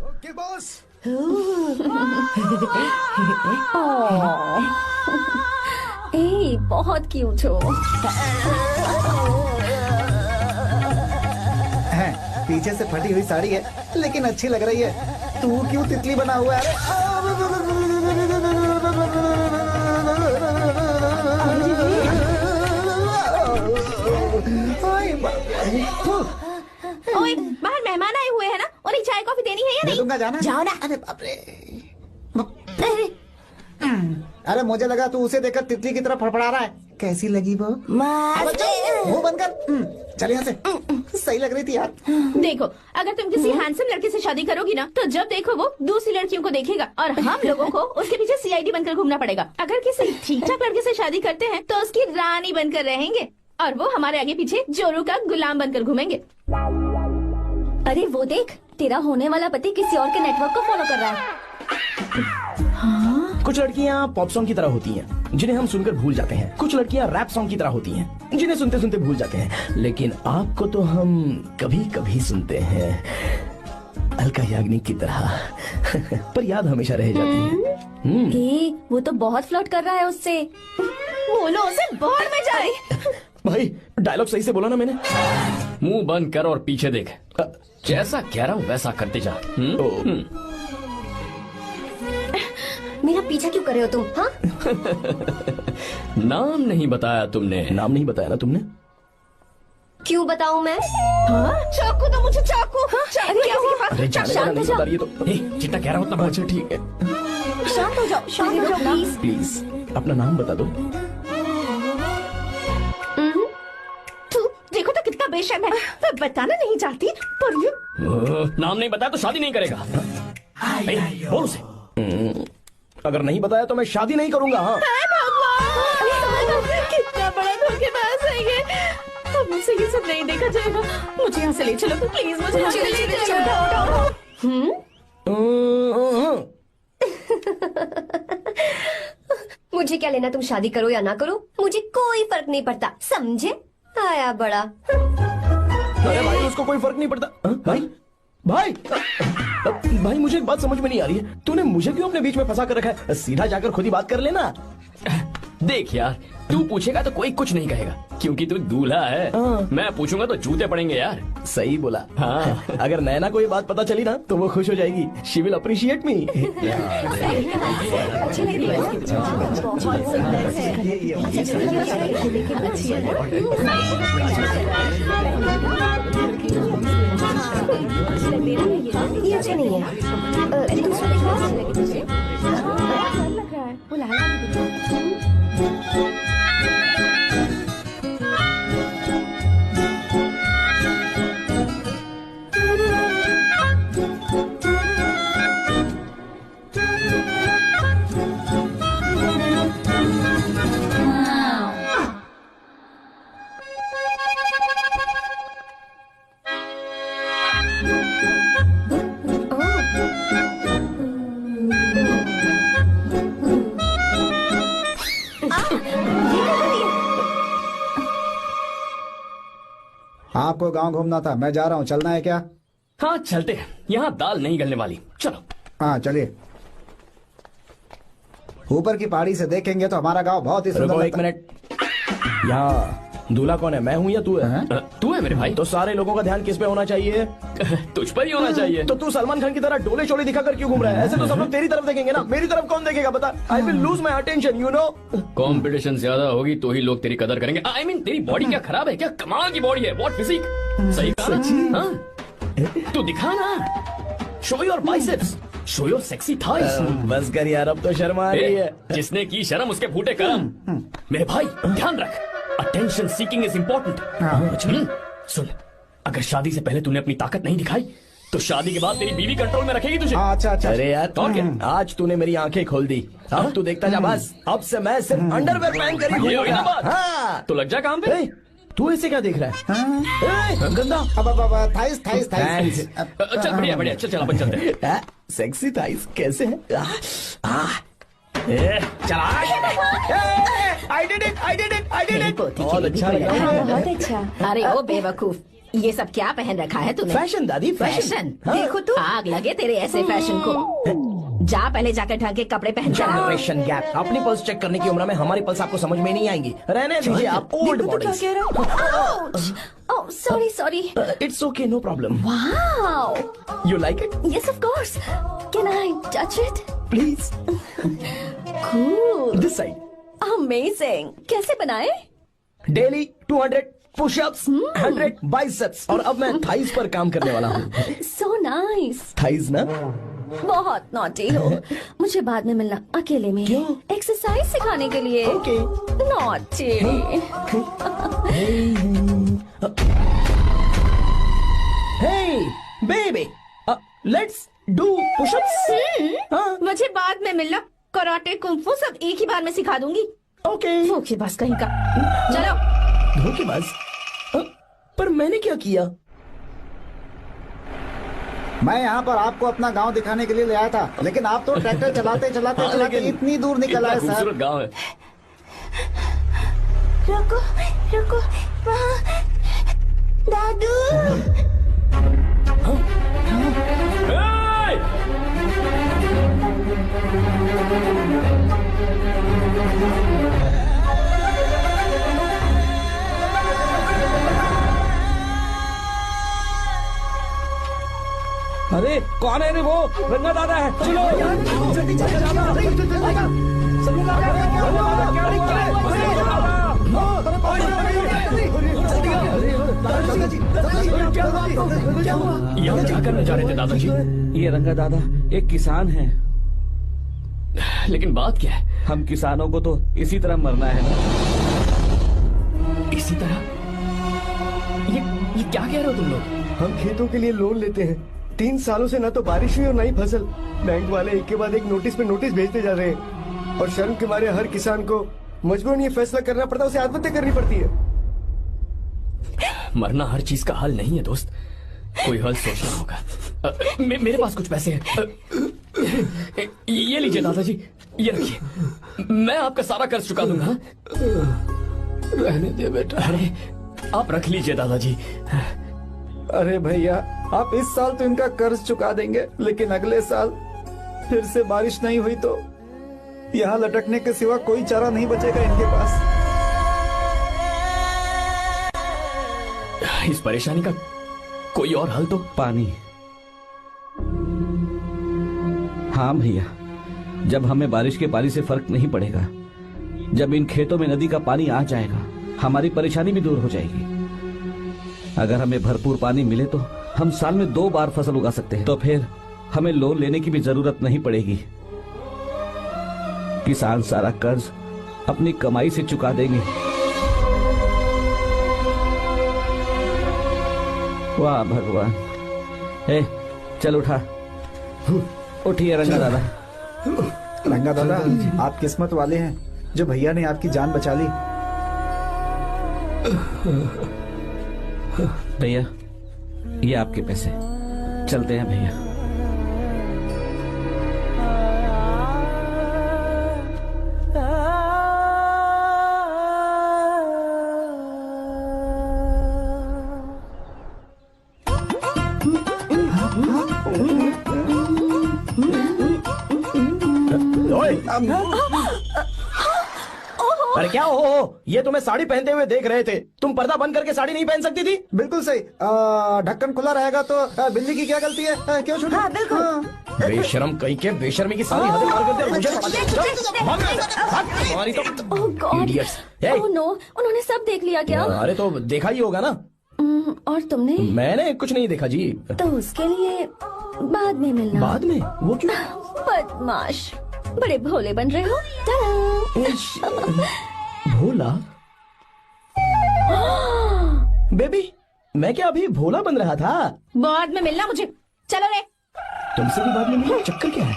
Okay boss. ए, बहुत cute हो। पीछे से फटी हुई साड़ी है लेकिन अच्छी लग रही है। तू क्यों तितली बना हुआ है? ओए, बाहर मेहमान आए हुए हैं ना, उन्हें चाय कॉफी देनी है या नहीं? दूंगा, जाना। जाओ ना। अरे बाप रे। अरे मुझे लगा तू उसे देखकर तितली की तरफ फड़फड़ा रहा है। कैसी लगी वो? मुंह बंद कर। चल यहाँ से। सही लग रही थी यार। देखो, अगर तुम किसी हैंडसम लड़के से शादी करोगी ना, तो जब देखो वो दूसरी लड़कियों को देखेगा और हम लोगों को उसके पीछे सीआईडी बनकर घूमना पड़ेगा। अगर किसी ठीक ठाक लड़के से शादी करते हैं तो उसकी रानी बनकर रहेंगे और वो हमारे आगे पीछे जोरू का गुलाम बनकर घूमेंगे। अरे वो देख, तेरा होने वाला पति किसी और के नेटवर्क को फॉलो कर रहा है। कुछ लड़कियाँ पॉप सॉन्ग की तरह होती हैं, जिन्हें हम सुनकर भूल जाते हैं। कुछ लड़कियाँ रैप सॉन्ग की तरह होती हैं, जिन्हें सुनते सुनते भूल जाते हैं। लेकिन आपको तो हम कभी कभी सुनते हैं, अलका याग्निक की तरह। पर याद हमेशा रह जाती है। वो तो बहुत फ्लर्ट कर रहा है उससे। बोलो उसे बाहर में जाए। भाई डायलॉग सही से बोला ना मैंने? मुंह बंद कर और पीछे देख। जैसा कह रहा हूँ वैसा करते जा। मेरा पीछा क्यों कर रहे हो तुम? हाँ? नाम नहीं बताया तुमने। नाम नहीं बताया ना तुमने? क्यों बताऊं मैं? चाकू दो मुझे, चाकू। अरे जाने का नहीं बता रही है तो। जितना कह रहा हूँ उतना। अच्छा ठीक है, शांत हो जाओ, शांत हो जाओ प्लीज। प्लीज अपना नाम बता दो। तू देखो तो कितना बेशर्म है। मैं बताना नहीं चाहती पर ये नाम नहीं बताया तो शादी नहीं करेगा। बोल उसे। अगर नहीं बताया तो मैं शादी नहीं करूंगा। हाँ कितना बड़ा धोखेबाज है ये। अब मुझसे ये सब नहीं देखा जाएगा। मुझे यहाँ से ले चलो प्लीज, मुझे यहाँ से ले चलो। मुझे क्या लेना तुम शादी करो या ना करो, मुझे कोई फर्क नहीं पड़ता, समझे? आया बड़ा। अरे भाई उसको कोई फर्क नहीं पड़ता। भाई भाई भाई मुझे एक बात समझ में नहीं आ रही है, तूने मुझे क्यों अपने बीच में फंसा कर रखा है? सीधा जाकर खुद ही बात कर लेना। देख यार, तू पूछेगा तो कोई कुछ नहीं कहेगा क्योंकि तू दूल्हा है। मैं पूछूंगा तो जूते पड़ेंगे यार। सही बोला। हाँ। अगर नैना को ये बात पता चली ना तो वो खुश हो जाएगी। शी विल अप्रिशिएट मी। ये अच्छे नहीं है। दूसरा आपको गांव घूमना था, मैं जा रहा हूँ, चलना है क्या? हाँ चलते हैं, यहाँ दाल नहीं गलने वाली। चलो। हाँ चलिए। ऊपर की पहाड़ी से देखेंगे तो हमारा गांव बहुत ही सुंदर। एक मिनट, यहाँ दूल्हा कौन है, मैं हूँ या तू है? तू है मेरे भाई। तो सारे लोगों का ध्यान किस पे होना चाहिए? तुझ पर ही होना चाहिए। तो तू सलमान खान की तरह डोले चोले दिखाकर क्यों घूम रहा है? ऐसे तो सब लोग तेरी तरफ देखेंगे ना, मेरी तरफ कौन देखेगा बता? I will lose my attention, you know. Competition ज्यादा होगी तो ही लोग तेरी कदर करेंगे। आई मीन तेरी बॉडी क्या खराब है क्या? कमाल की बॉडी है, व्हाट फिजिक। सही कहा। हाँ? तू दिखा ना, show your biceps, show your sexy thighs. बस कर यार, अब तो शर्मा आ रही है। जिसने की शर्म उसके फूटे करम। मेरे भाई ध्यान रख, अटेंशन सीकिंग इज इम्पोर्टेंट। सुन, अगर शादी से पहले तूने अपनी ताकत नहीं दिखाई तो शादी के बाद तेरी बीवी कंट्रोल में रखेगी तुझे। अच्छा अच्छा। अरे यार और क्या? आज तूने मेरी आंखें खोल दी, अब तू देखता जा बस। अब से मैं सिर्फ अंडरवेयर पहन कर ही ये हुई ना बात। हाँ। तो लग जा काम पे। तू ऐसे क्या देख रहा है? गंदा। अब थाइस थाइस थाइस। चल बढ़िया बढ़िया, चल अपन चलते हैं। सेक्सी थाइस कैसे है? चला। I did it! बहुत अच्छा लगा। बहुत अच्छा। अरे ओ बेवकूफ, ये सब क्या पहन रखा है तूने? फैशन दादी, फैशन? हाँ। देखो तो आग लगे तेरे ऐसे फैशन को। जा पहले जाकर ढंग के कपड़े पहन कर आ। Generation gap. अपनी पल्स चेक करने की उम्र में हमारी पल्स आपको समझ में नहीं आएंगी। रहने दीजिए, आप old bodies. Oh sorry sorry. It's okay, no problem. Wow, you like it? Yes of course, can I touch it? Please. Cool, this side. Amazing. कैसे बनाए? डेली 200 पुशअप्स, 100 बाइसेप्स, और अब मैं थाइज पर काम करने वाला हूँ। So nice. थाइज ना? बहुत नॉटी हो। मुझे बाद में मिलना अकेले में। क्यों? एक्सरसाइज सिखाने के लिए। Okay. Naughty. Hey baby, let's do pushups. मुझे बाद में मिलना। कराटे कुंफू सब एक ही बार में सिखा दूंगी। ओके। धोखेबाज कहीं का। चलो। धोखेबाज? पर मैंने क्या किया? मैं यहाँ पर आपको अपना गांव दिखाने के लिए ले आया था, लेकिन आप तो ट्रैक्टर चलाते चलाते चलाते इतनी दूर निकल आए सर। खूबसूरत गांव है। रुको रुको, वहाँ दादू। Hey! अरे कौन है रे वो? रंगा दादा है। चलो जल्दी चले यहाँ क्या करने जा रहे थे दादाजी? ये रंगा दादा एक किसान है। लेकिन बात क्या है? हम किसानों को तो इसी तरह मरना है ना। इसी तरह? ये क्या कह रहे हो तुम लोग? हम खेतों के लिए लोन लेते हैं। 3 सालों से ना तो बारिश हुई और ना ही फसल। बैंक वाले एक के बाद एक नोटिस पे नोटिस भेजते जा रहे हैं और शर्म के मारे हर किसान को मजबूरन ये फैसला करना पड़ता है, उसे आत्महत्या करनी पड़ती है। मरना हर चीज का हल नहीं है दोस्त, कोई हल सोचना होगा। मेरे पास कुछ पैसे हैं। ये लीजिए दादाजी, ये रखिए, मैं आपका सारा कर्ज चुका दूंगा। रहने दे बेटा। अरे आप रख लीजिए दादाजी। अरे भैया, आप इस साल तो इनका कर्ज चुका देंगे, लेकिन अगले साल फिर से बारिश नहीं हुई तो यहाँ लटकने के सिवा कोई चारा नहीं बचेगा इनके पास। इस परेशानी का कोई और हल तो? पानी। हाँ भैया, जब हमें बारिश के पानी से फर्क नहीं पड़ेगा, जब इन खेतों में नदी का पानी आ जाएगा, हमारी परेशानी भी दूर हो जाएगी। अगर हमें भरपूर पानी मिले तो हम साल में 2 बार फसल उगा सकते हैं। तो फिर हमें लोन लेने की भी जरूरत नहीं पड़ेगी। किसान सारा कर्ज अपनी कमाई से चुका देंगे। वाह भगवान। ए, चल उठा। उठिए रंगा दादा। रंगा दादा, आप किस्मत वाले हैं जो भैया ने आपकी जान बचा ली। भैया, ये आपके पैसे। चलते हैं भैया। अरे क्या हो? ये तुम्हें साड़ी पहनते हुए देख रहे थे। तुम पर्दा बंद करके साड़ी नहीं पहन सकती थी? बिल्कुल सही। ढक्कन खुला रहेगा तो बिल्ली की क्या गलती है? क्यों छोटी? हाँ, बिल्कुल। बेशरम कहीं के, बेशर्मी की सारी हदें पार करते मुझे तुम्हारी तो ओह गॉड। idiots। ओह नो, उन्होंने सब देख लिया क्या? अरे तो देखा ही होगा ना। और तुमने? मैंने कुछ नहीं देखा जी। तो उसके लिए बाद में मिलना। बाद में? वो क्यों? बदमाश, बड़े भोले बन रहे हो। टाटा। भोला? बेबी, मैं क्या अभी भोला बन रहा था? बाद में मिलना मुझे। चलो रे। तुमसे भी बाद में मिलना? चक्कर क्या है?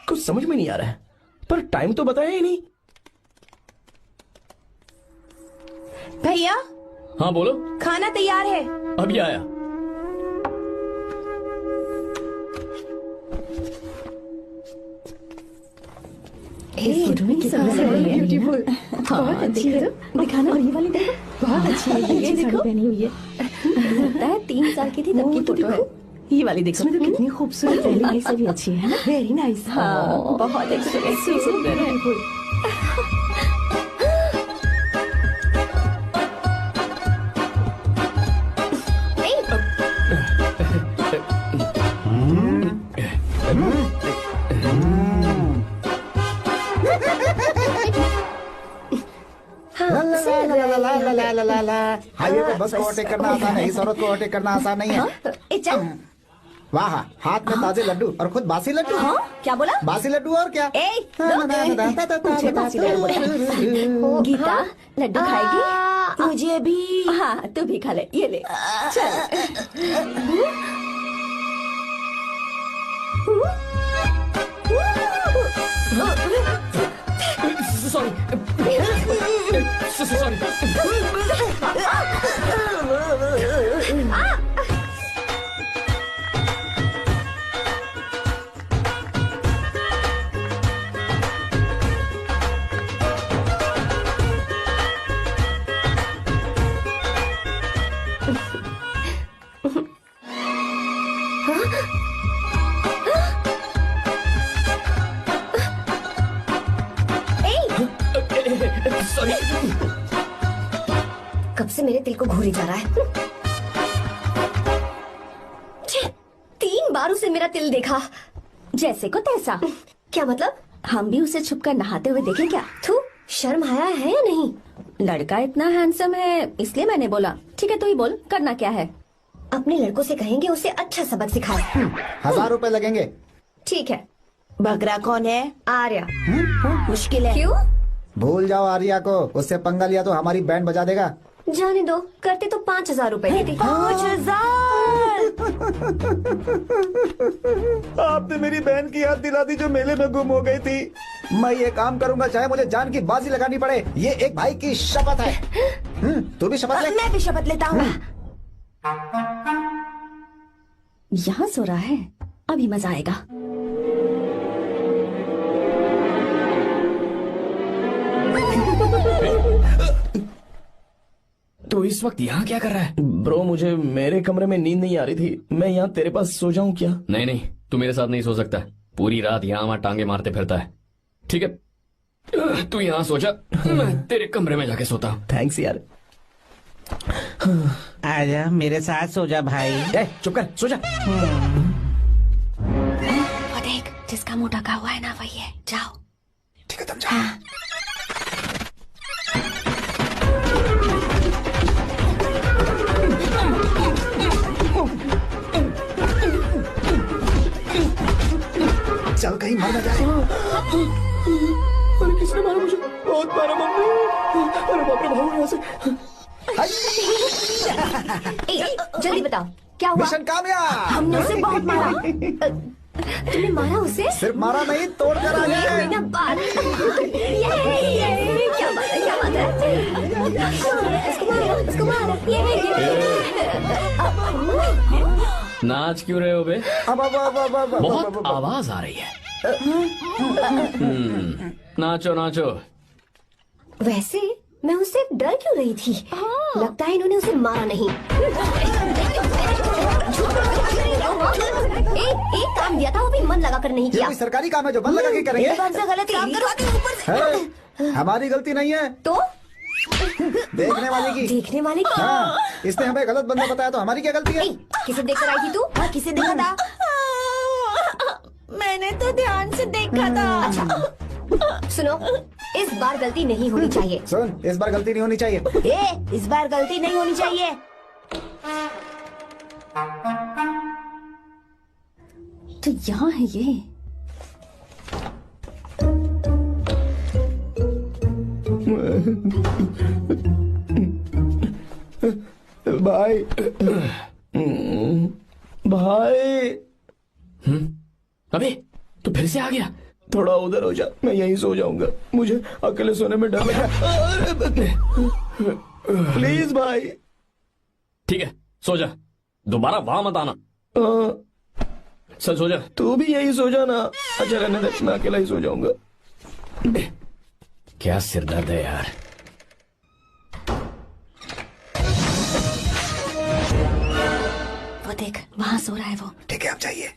कुछ समझ में नहीं आ रहा है। पर टाइम तो बताया ही नहीं। भैया, हाँ बोलो। खाना तैयार है। अभी आया। ब्यूटीफुल। हाँ, देखो दिखाना। और ये वाली देखो, बहुत अच्छी है। ये देखो पहनी हुई है। लगता है 3 साल की थी तब की फोटो है। ये वाली देखो, इसमें तो कितनी खूबसूरत पहली वाली से भी अच्छी है ना। Very nice. हाँ, बहुत एक्सप्रेसिव सुंदर है। हाईवे पे बस को ओवरटेक करना आसान है, इस औरत को ओवरटेक करना आसान नहीं है। वाह, हाथ में ताजे लड्डू और खुद बासी लड्डू। हाँ, क्या बोला? बासी लड्डू और क्या? मुझे बासी लड्डू बोला। गीता, लड्डू खाएगी? मुझे भी। हाँ, तू भी खा ले, ये ले। चल। Sorry sorry. कब से मेरे दिल को घूरी जा रहा है। 3 बार उसे मेरा तिल देखा। जैसे को तैसा। क्या मतलब? हम भी उसे छुपकर नहाते हुए देखें क्या? थू, शर्म आया है या नहीं? लड़का इतना हैंडसम है इसलिए मैंने बोला। ठीक है, तू ही बोल, करना क्या है? अपने लड़कों से कहेंगे उसे अच्छा सबक सिखाए। 1000 रुपए लगेंगे। ठीक है। बगरा कौन है? आर्या। मुश्किल है। क्यों? भूल जाओ आर्या को, उससे पंगा लिया तो हमारी बैंड बजा देगा। जाने दो, करते तो 5000 रुपए देते। 5000। आपने मेरी बहन की याद दिला दी जो मेले में गुम हो गई थी। मैं ये काम करूंगा चाहे मुझे जान की बाजी लगानी पड़े। ये एक भाई की शपथ है। तू भी शपथ ले। मैं भी शपथ लेता हूँ। यहाँ सो रहा है, अभी मजा आएगा। तो इस वक्त यहाँ क्या कर रहा है? ब्रो, मुझे मेरे कमरे में नींद नहीं आ रही थी। मैं यहाँ तेरे पास सो जाऊं क्या? नहीं नहीं, तू मेरे साथ नहीं सो सकता। पूरी रात यहाँ वहाँ टांगे मारते फिरता है। ठीक है, तू यहाँ सो जा, मैं तेरे कमरे में जाके सोता हूँ। थैंक्स यार। आजा मेरे साथ सो जा भाई। चुप कर, सो जा। वो देख, जिसका मुंह ढका हुआ है ना वही है। जाओ। ठीक है, तुम जाओ। चल कहीं मर न जाए। अरे किसने मारा मुझे? बहुत मारा मम्मी। अरे बाप रे, भागो यहाँ से। जल्दी बताओ क्या हुआ? मिशन कामयाब। हमने उसे बहुत मारा। तुमने मारा उसे? सिर्फ मारा नहीं, तोड़ कर आ ये गए। हुई ना बात। ये क्या बात है, क्या बात है? उसको मारो। नाच क्यों रहे हो बे? बहुत आवाज आ रही है। नाचो नाचो। वैसे मैं उससे डर क्यों रही थी? लगता है इन्होंने उसे मारा नहीं। एक काम दिया था वो भी मन लगा कर नहीं ये किया। कोई सरकारी काम है जो बंद लगा के करेंगे? कौन सा गलत काम करो? है, हमारी गलती नहीं है, तो देखने वाले की। देखने वाले की? हाँ, इसने हमें गलत बंदा बताया तो हमारी क्या गलती है? किसे देखकर आई थी तू? किसे देखा था? मैंने तो ध्यान से देखा था। अच्छा सुनो, इस बार गलती नहीं होनी चाहिए। सुन, इस बार गलती नहीं होनी चाहिए। इस बार गलती नहीं होनी चाहिए। तो यहाँ है ये। भाई भाई। अबे तू फिर से आ गया? थोड़ा उधर हो जा, मैं यहीं सो जाऊंगा। मुझे अकेले सोने में डर लग रहा है। प्लीज भाई। ठीक है, सो जा, दोबारा वहां मत आना। चल सो जा। तू भी यही सो जा ना। अच्छा रहने दे, मैं अकेला ही सो जाऊंगा। क्या सिरदर्द है यार। देख वहाँ सो रहा है वो। ठीक है, आप जाइए।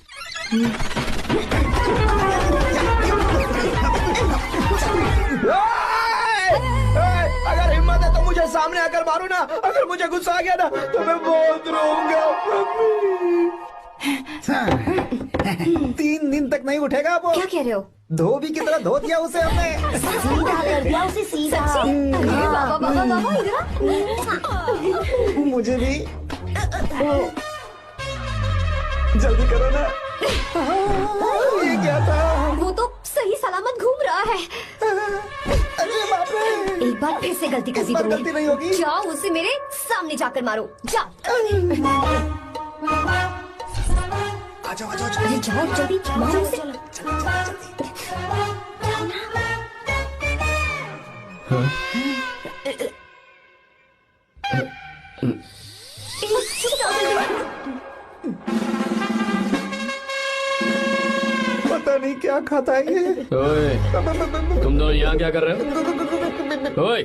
अगर हिम्मत है तो मुझे सामने आकर मारो ना। अगर मुझे गुस्सा आ गया ना तो मैं बहुत रोऊंगा। 3 दिन तक नहीं उठेगा वो। क्या कह रहे हो? धोबी की तरह धो दिया उसे हमने। सीधा कर दिया उसे, सीधा। अरे बाबा बाबा बाबा, इधर मुझे भी जल्दी करो ना। ये क्या था? वो तो सही सलामत घूम रहा है। अरे बाप रे! एक बार फिर से गलती कर दी इस बार तुमने। गलती नहीं होगी। जाओ उसे मेरे सामने जाकर मारो, जाओ। आ जाओ, आ जाओ, अरे जाओ जल्दी मारो उसे। पता नहीं क्या खाता है ये। ओए, तुम दोनों यहाँ क्या कर रहे हो? ओए,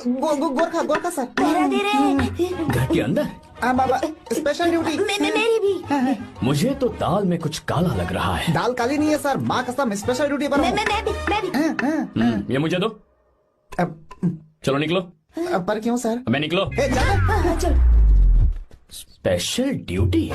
गोरखा गोरखा सर। मेरा दे रहे। घर के अंदर? हाँ बाबा, स्पेशल ड्यूटी। मेरी भी। मुझे तो दाल में कुछ काला लग रहा है। दाल काली नहीं है सर, माँ कसम स्पेशल ड्यूटी पर हूँ। मैं भी। ये मुझे दो। चलो निकलो। पर क्यों सर? मैं निकलो। ए, जाना। चल। Special duty?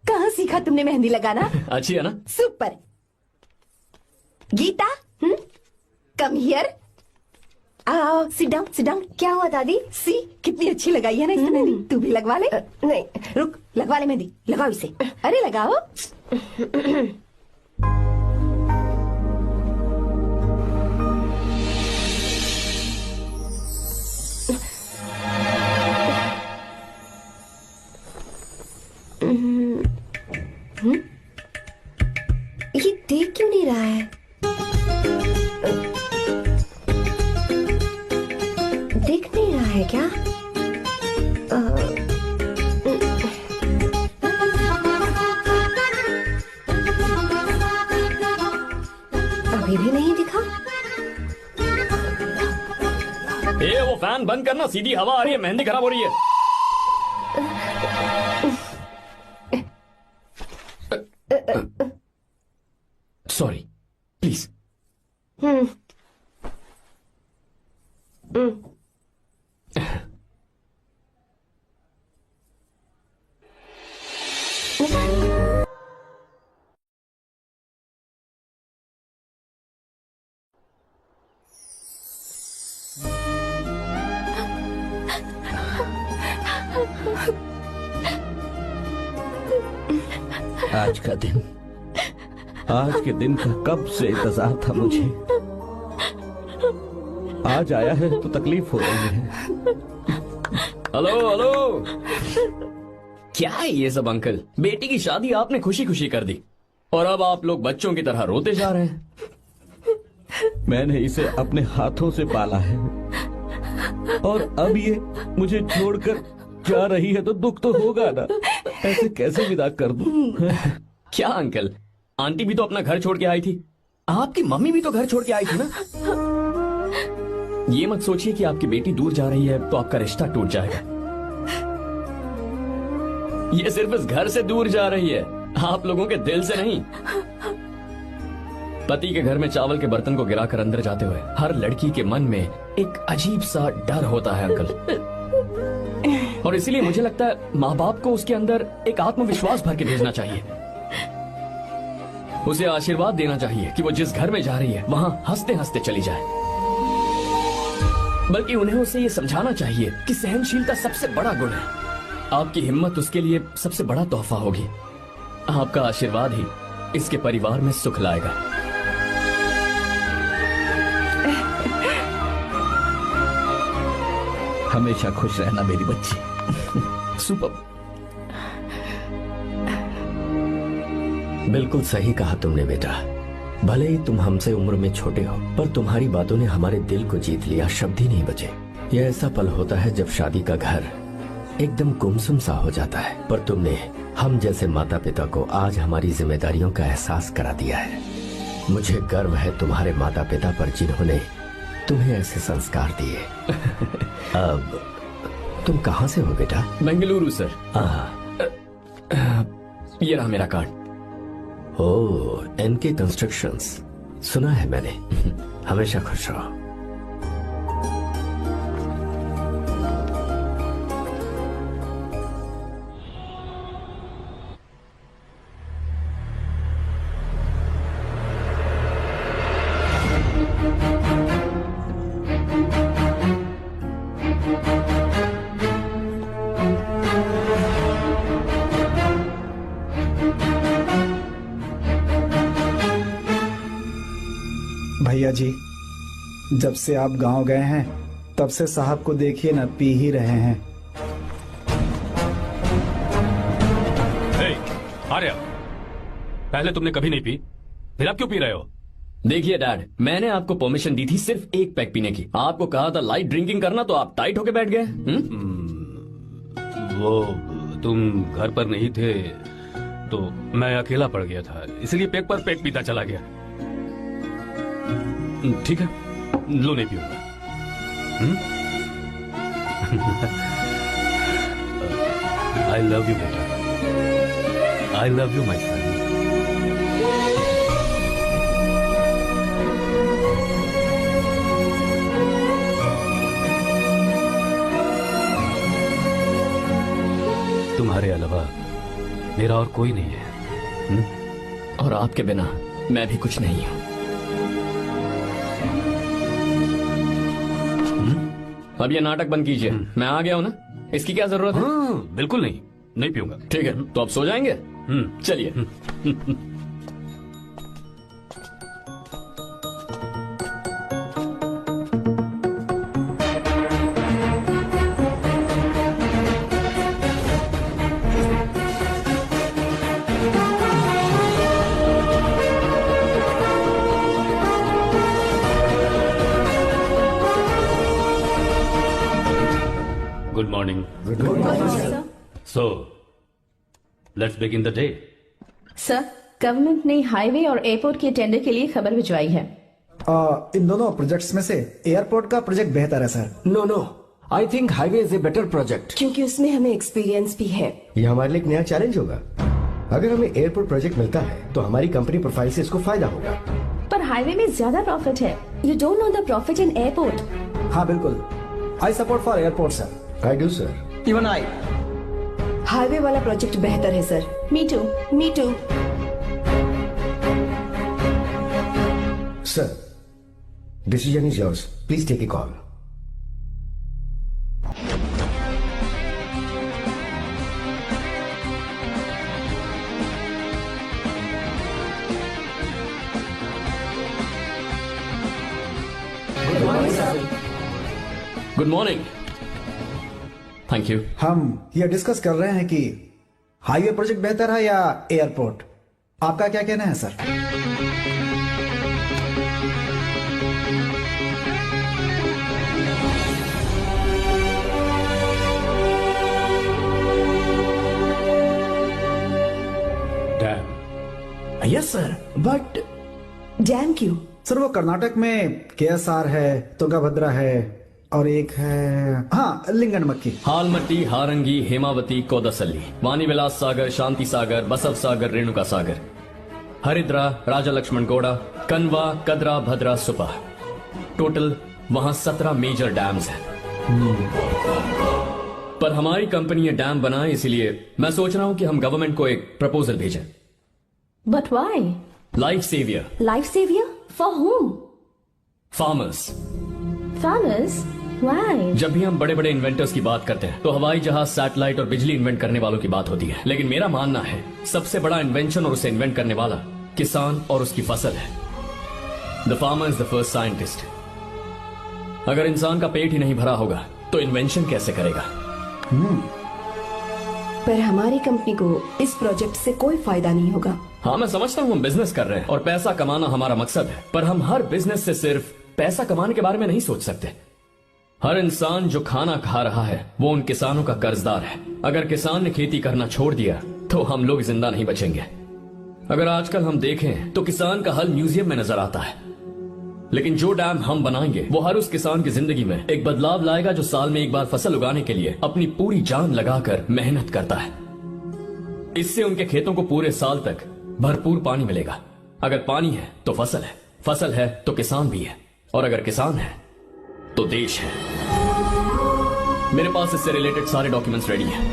कहाँ सीखा तुमने मेहंदी लगाना? अच्छी है ना? सुपर। Gita, come here. आओ, सिट डाउन, सिट डाउन। क्या हुआ दादी? सी कितनी अच्छी लगाई है ना इसने मेहंदी। तू भी लगवा ले। नहीं। रुक, लगवा ले मेहंदी। लगाओ इसे। अरे लगाओ। ये देख क्यों नहीं रहा है? देख नहीं रहा है क्या? अभी भी नहीं दिखा। वो फैन बंद करना, सीधी हवा आ रही है, मेहंदी खराब हो रही है। Sorry, please. आज के दिन का कब से इंतजार था मुझे। आज आया है तो तकलीफ हो रही है। हेलो हेलो, क्या है ये सब अंकल? बेटी की शादी आपने खुशी खुशी कर दी और अब आप लोग बच्चों की तरह रोते जा रहे हैं। मैंने इसे अपने हाथों से पाला है और अब ये मुझे छोड़कर जा रही है तो दुख तो होगा ना। ऐसे कैसे विदा कर दूं? क्या अंकल, आंटी भी तो अपना घर छोड़ के आई थी, आपकी मम्मी भी तो घर छोड़ के आई थी ना। ये मत सोचिए कि आपकी बेटी दूर जा रही है तो आपका रिश्ता टूट जाएगा। ये सिर्फ इस घर से दूर जा रही है, आप लोगों के दिल से नहीं। पति के घर में चावल के बर्तन को गिराकर अंदर जाते हुए हर लड़की के मन में एक अजीब सा डर होता है अंकल, और इसीलिए मुझे लगता है माँ बाप को उसके अंदर एक आत्मविश्वास भर के भेजना चाहिए। उसे आशीर्वाद देना चाहिए कि वो जिस घर में जा रही है वहां हंसते हंसते चली जाए। बल्कि उन्हें उसे ये समझाना चाहिए कि सहनशीलता सबसे बड़ा गुण है। आपकी हिम्मत उसके लिए सबसे बड़ा तोहफा होगी। आपका आशीर्वाद ही इसके परिवार में सुख लाएगा। हमेशा खुश रहना मेरी बच्ची। सुपर। बिल्कुल सही कहा तुमने बेटा। भले ही तुम हमसे उम्र में छोटे हो, पर तुम्हारी बातों ने हमारे दिल को जीत लिया, शब्द ही नहीं बचे। यह ऐसा पल होता है जब शादी का घर एकदम गुमसुम सा हो जाता है, पर तुमने हम जैसे माता पिता को आज हमारी जिम्मेदारियों का एहसास करा दिया है। मुझे गर्व है तुम्हारे माता पिता पर जिन्होंने तुम्हें ऐसे संस्कार दिए। अब तुम कहाँ से हो बेटा? बेंगलुरु सर। ये रहा मेरा कार्ड। ओह, एनके कंस्ट्रक्शंस, सुना है मैंने। हमेशा खुश रहो। भैया जी, जब से आप गांव गए हैं तब से साहब को देखिए ना, पी ही रहे हैं। आर्या, पहले तुमने कभी नहीं पी, फिर आप क्यों पी रहे हो? देखिए डैड, मैंने आपको परमिशन दी थी सिर्फ एक पैक पीने की। आपको कहा था लाइट ड्रिंकिंग करना, तो आप टाइट होके बैठ गए। वो तुम घर पर नहीं थे तो मैं अकेला पड़ गया था, इसलिए पैक पर पैक पीता चला गया। ठीक है, लो नहीं पीऊंगा। आई लव यू बेटा, आई लव यू माई सन। तुम्हारे अलावा मेरा और कोई नहीं है। और आपके बिना मैं भी कुछ नहीं हूं। अब ये नाटक बंद कीजिए, मैं आ गया हूं ना, इसकी क्या जरूरत है? बिल्कुल नहीं, नहीं पीऊंगा। ठीक है, तो आप सो जाएंगे? चलिए। Good morning. Good morning, sir. So, let's begin the day. Sir, government ने हाईवे और एयरपोर्ट के टेंडर के लिए खबर भिजवाई है। इन दोनों प्रोजेक्ट्स में से एयरपोर्ट का प्रोजेक्ट बेहतर है sir. No, I think highway is a better project. क्योंकि उसमें हमें एक्सपीरियंस भी है। ये हमारे लिए एक नया चैलेंज होगा। अगर हमें एयरपोर्ट प्रोजेक्ट मिलता है तो हमारी कंपनी प्रोफाइल से इसको फायदा होगा। पर हाईवे में ज्यादा प्रॉफिट है। You don't know the profit in airport. हाँ बिल्कुल, I support for airport sir. I do sir. Even I. Highway वाला प्रोजेक्ट बेहतर है sir. Me too. Sir, decision is yours, please take a call. Good morning. Thank you. हम ये discuss कर रहे हैं कि हाईवे प्रोजेक्ट बेहतर है या एयरपोर्ट। आपका क्या कहना है sir? Dam. Yes sir, but dam क्यों? सर वो कर्नाटक में केएसआर है, तुंगभद्रा है और एक है हाँ लिंगनमक्की। हालमट्टी, हारंगी, हेमावती, कोदसल्ली, वानी विलास सागर, शांति सागर, बसव सागर, रेणुका सागर, हरिद्रा, राजा लक्ष्मण गौड़ा, कनवा, कदरा, भद्रा, सुपा। टोटल वहां 17 मेजर डैम्स हैं। पर हमारी कंपनी ये डैम बनाए, इसलिए मैं सोच रहा हूं कि हम गवर्नमेंट को एक प्रपोजल भेजें। But why? Life saviour. Life saviour for home? Farmers. Farmers? Why? जब भी हम बड़े बड़े इन्वेंटर्स की बात करते हैं तो हवाई जहाज, सैटेलाइट और बिजली इन्वेंट करने वालों की बात होती है, लेकिन मेरा मानना है सबसे बड़ा इन्वेंशन और उसे इन्वेंट करने वाला किसान और उसकी फसल है। The farmer is the first scientist. अगर इंसान का पेट ही नहीं भरा होगा तो इन्वेंशन कैसे करेगा? पर हमारी कंपनी को इस प्रोजेक्ट से कोई फायदा नहीं होगा। हाँ, मैं समझता हूँ हम बिजनेस कर रहे हैं और पैसा कमाना हमारा मकसद है, पर हम हर बिजनेस से सिर्फ पैसा कमाने के बारे में नहीं सोच सकते। हर इंसान जो खाना खा रहा है वो उन किसानों का कर्जदार है। अगर किसान ने खेती करना छोड़ दिया तो हम लोग जिंदा नहीं बचेंगे। अगर आजकल हम देखें तो किसान का हल म्यूजियम में नजर आता है, लेकिन जो डैम हम बनाएंगे वो हर उस किसान की जिंदगी में एक बदलाव लाएगा जो साल में एक बार फसल उगाने के लिए अपनी पूरी जान लगाकर मेहनत करता है। इससे उनके खेतों को पूरे साल तक भरपूर पानी मिलेगा। अगर पानी है तो फसल है तो किसान भी है, और अगर किसान है तो देश है। मेरे पास इससे रिलेटेड सारे डॉक्यूमेंट्स रेडी हैं।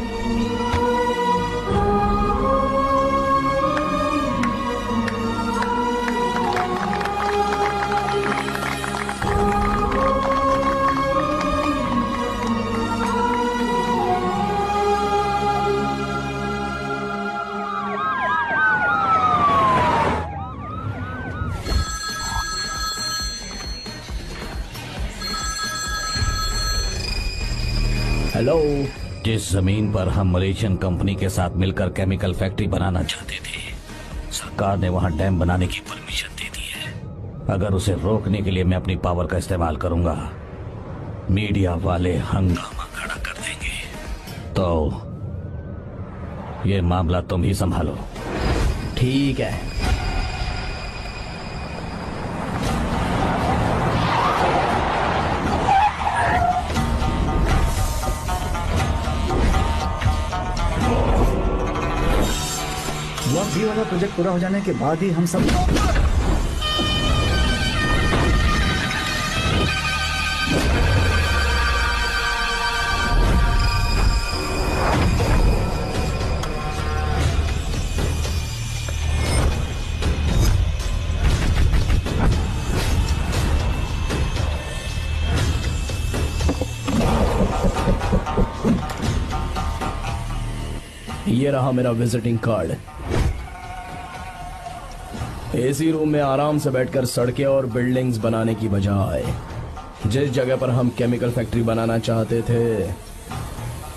हेलो। जिस जमीन पर हम मलेशियन कंपनी के साथ मिलकर केमिकल फैक्ट्री बनाना चाहते थे, सरकार ने वहां डैम बनाने की परमिशन दे दी है। अगर उसे रोकने के लिए मैं अपनी पावर का इस्तेमाल करूंगा, मीडिया वाले हंगामा खड़ा कर देंगे। तो ये मामला तुम ही संभालो। ठीक है। ये वाला प्रोजेक्ट पूरा हो जाने के बाद ही हम सब ये रहा मेरा विजिटिंग कार्ड। एसी रूम में आराम से बैठकर सड़कें और बिल्डिंग्स बनाने की बजाय जिस जगह पर हम केमिकल फैक्ट्री बनाना चाहते थे,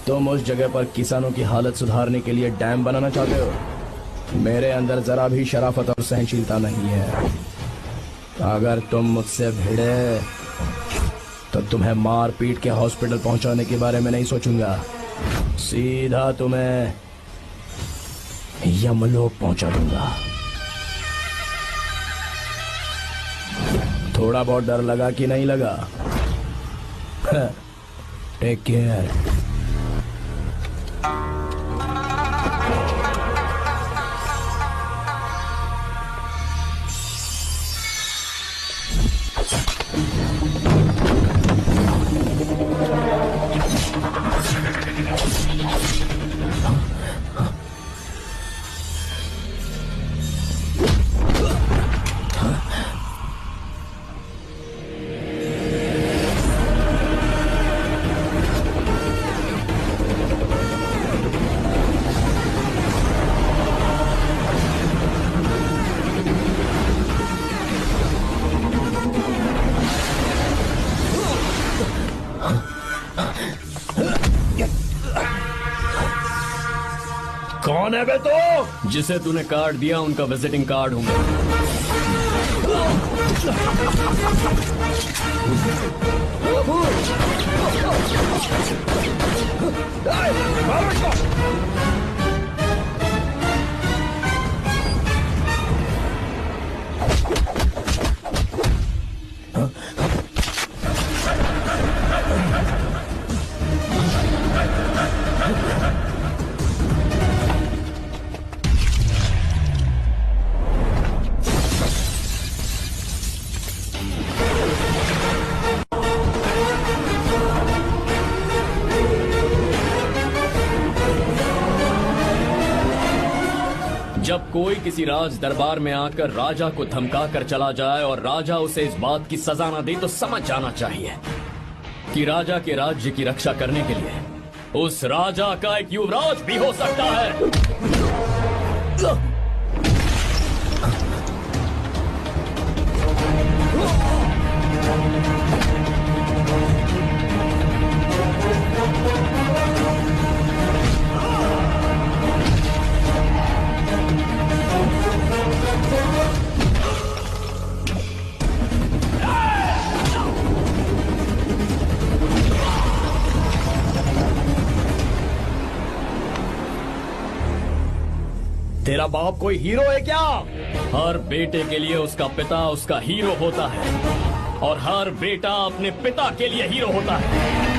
तुम उस जगह पर किसानों की हालत सुधारने के लिए डैम बनाना चाहते हो। मेरे अंदर जरा भी शराफत और सहनशीलता नहीं है। अगर तुम मुझसे भिड़े तो तुम्हें मार पीट के हॉस्पिटल पहुंचाने के बारे में नहीं सोचूंगा, सीधा तुम्हें यमलोक पहुंचा दूंगा। थोड़ा बहुत डर लगा कि नहीं लगा? Take care. कौन है बे तो? जिसे तूने कार्ड दिया उनका विजिटिंग कार्ड हूं मैं। जब कोई किसी राज दरबार में आकर राजा को धमका कर चला जाए और राजा उसे इस बात की सजा न दे, तो समझ जाना चाहिए कि राजा के राज्य की रक्षा करने के लिए उस राजा का एक युवराज भी हो सकता है। मेरा बाप कोई हीरो है क्या? हर बेटे के लिए उसका पिता उसका हीरो होता है और हर बेटा अपने पिता के लिए हीरो होता है।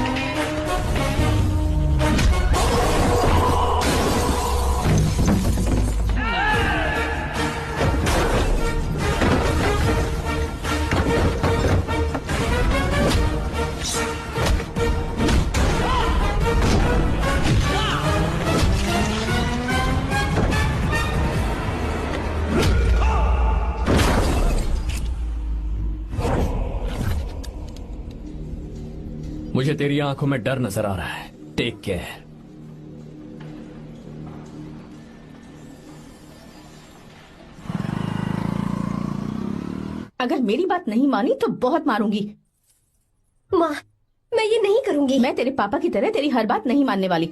मुझे तेरी आंखों में डर नजर आ रहा है। Take care. अगर मेरी बात नहीं मानी तो बहुत मारूंगी। माँ, मैं ये नहीं करूंगी। मैं तेरे पापा की तरह तेरी हर बात नहीं मानने वाली।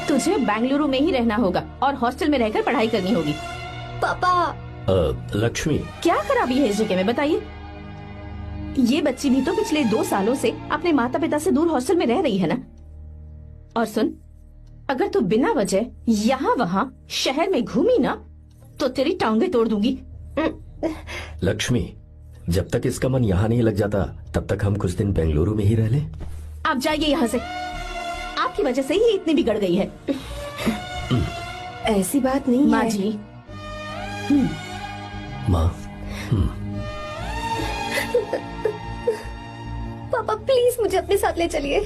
तुझे बेंगलुरु में ही रहना होगा और हॉस्टल में रहकर पढ़ाई करनी होगी। पापा। लक्ष्मी, क्या खराबी है इस जगह में, बताइए? ये बच्ची भी तो पिछले 2 सालों से अपने माता पिता से दूर हॉस्टल में रह रही है ना। और सुन, अगर तू बिना वजह यहाँ वहाँ शहर में घूमी ना तो तेरी टांगे तोड़ दूंगी। लक्ष्मी, जब तक इसका मन यहाँ नहीं लग जाता तब तक हम कुछ दिन बेंगलुरु में ही रह लें। आप जाइए यहाँ से। आपकी वजह से ही इतनी बिगड़ गई है। ऐसी बात नहीं माँ है। जी। माँ, पापा प्लीज मुझे अपने साथ ले चलिए।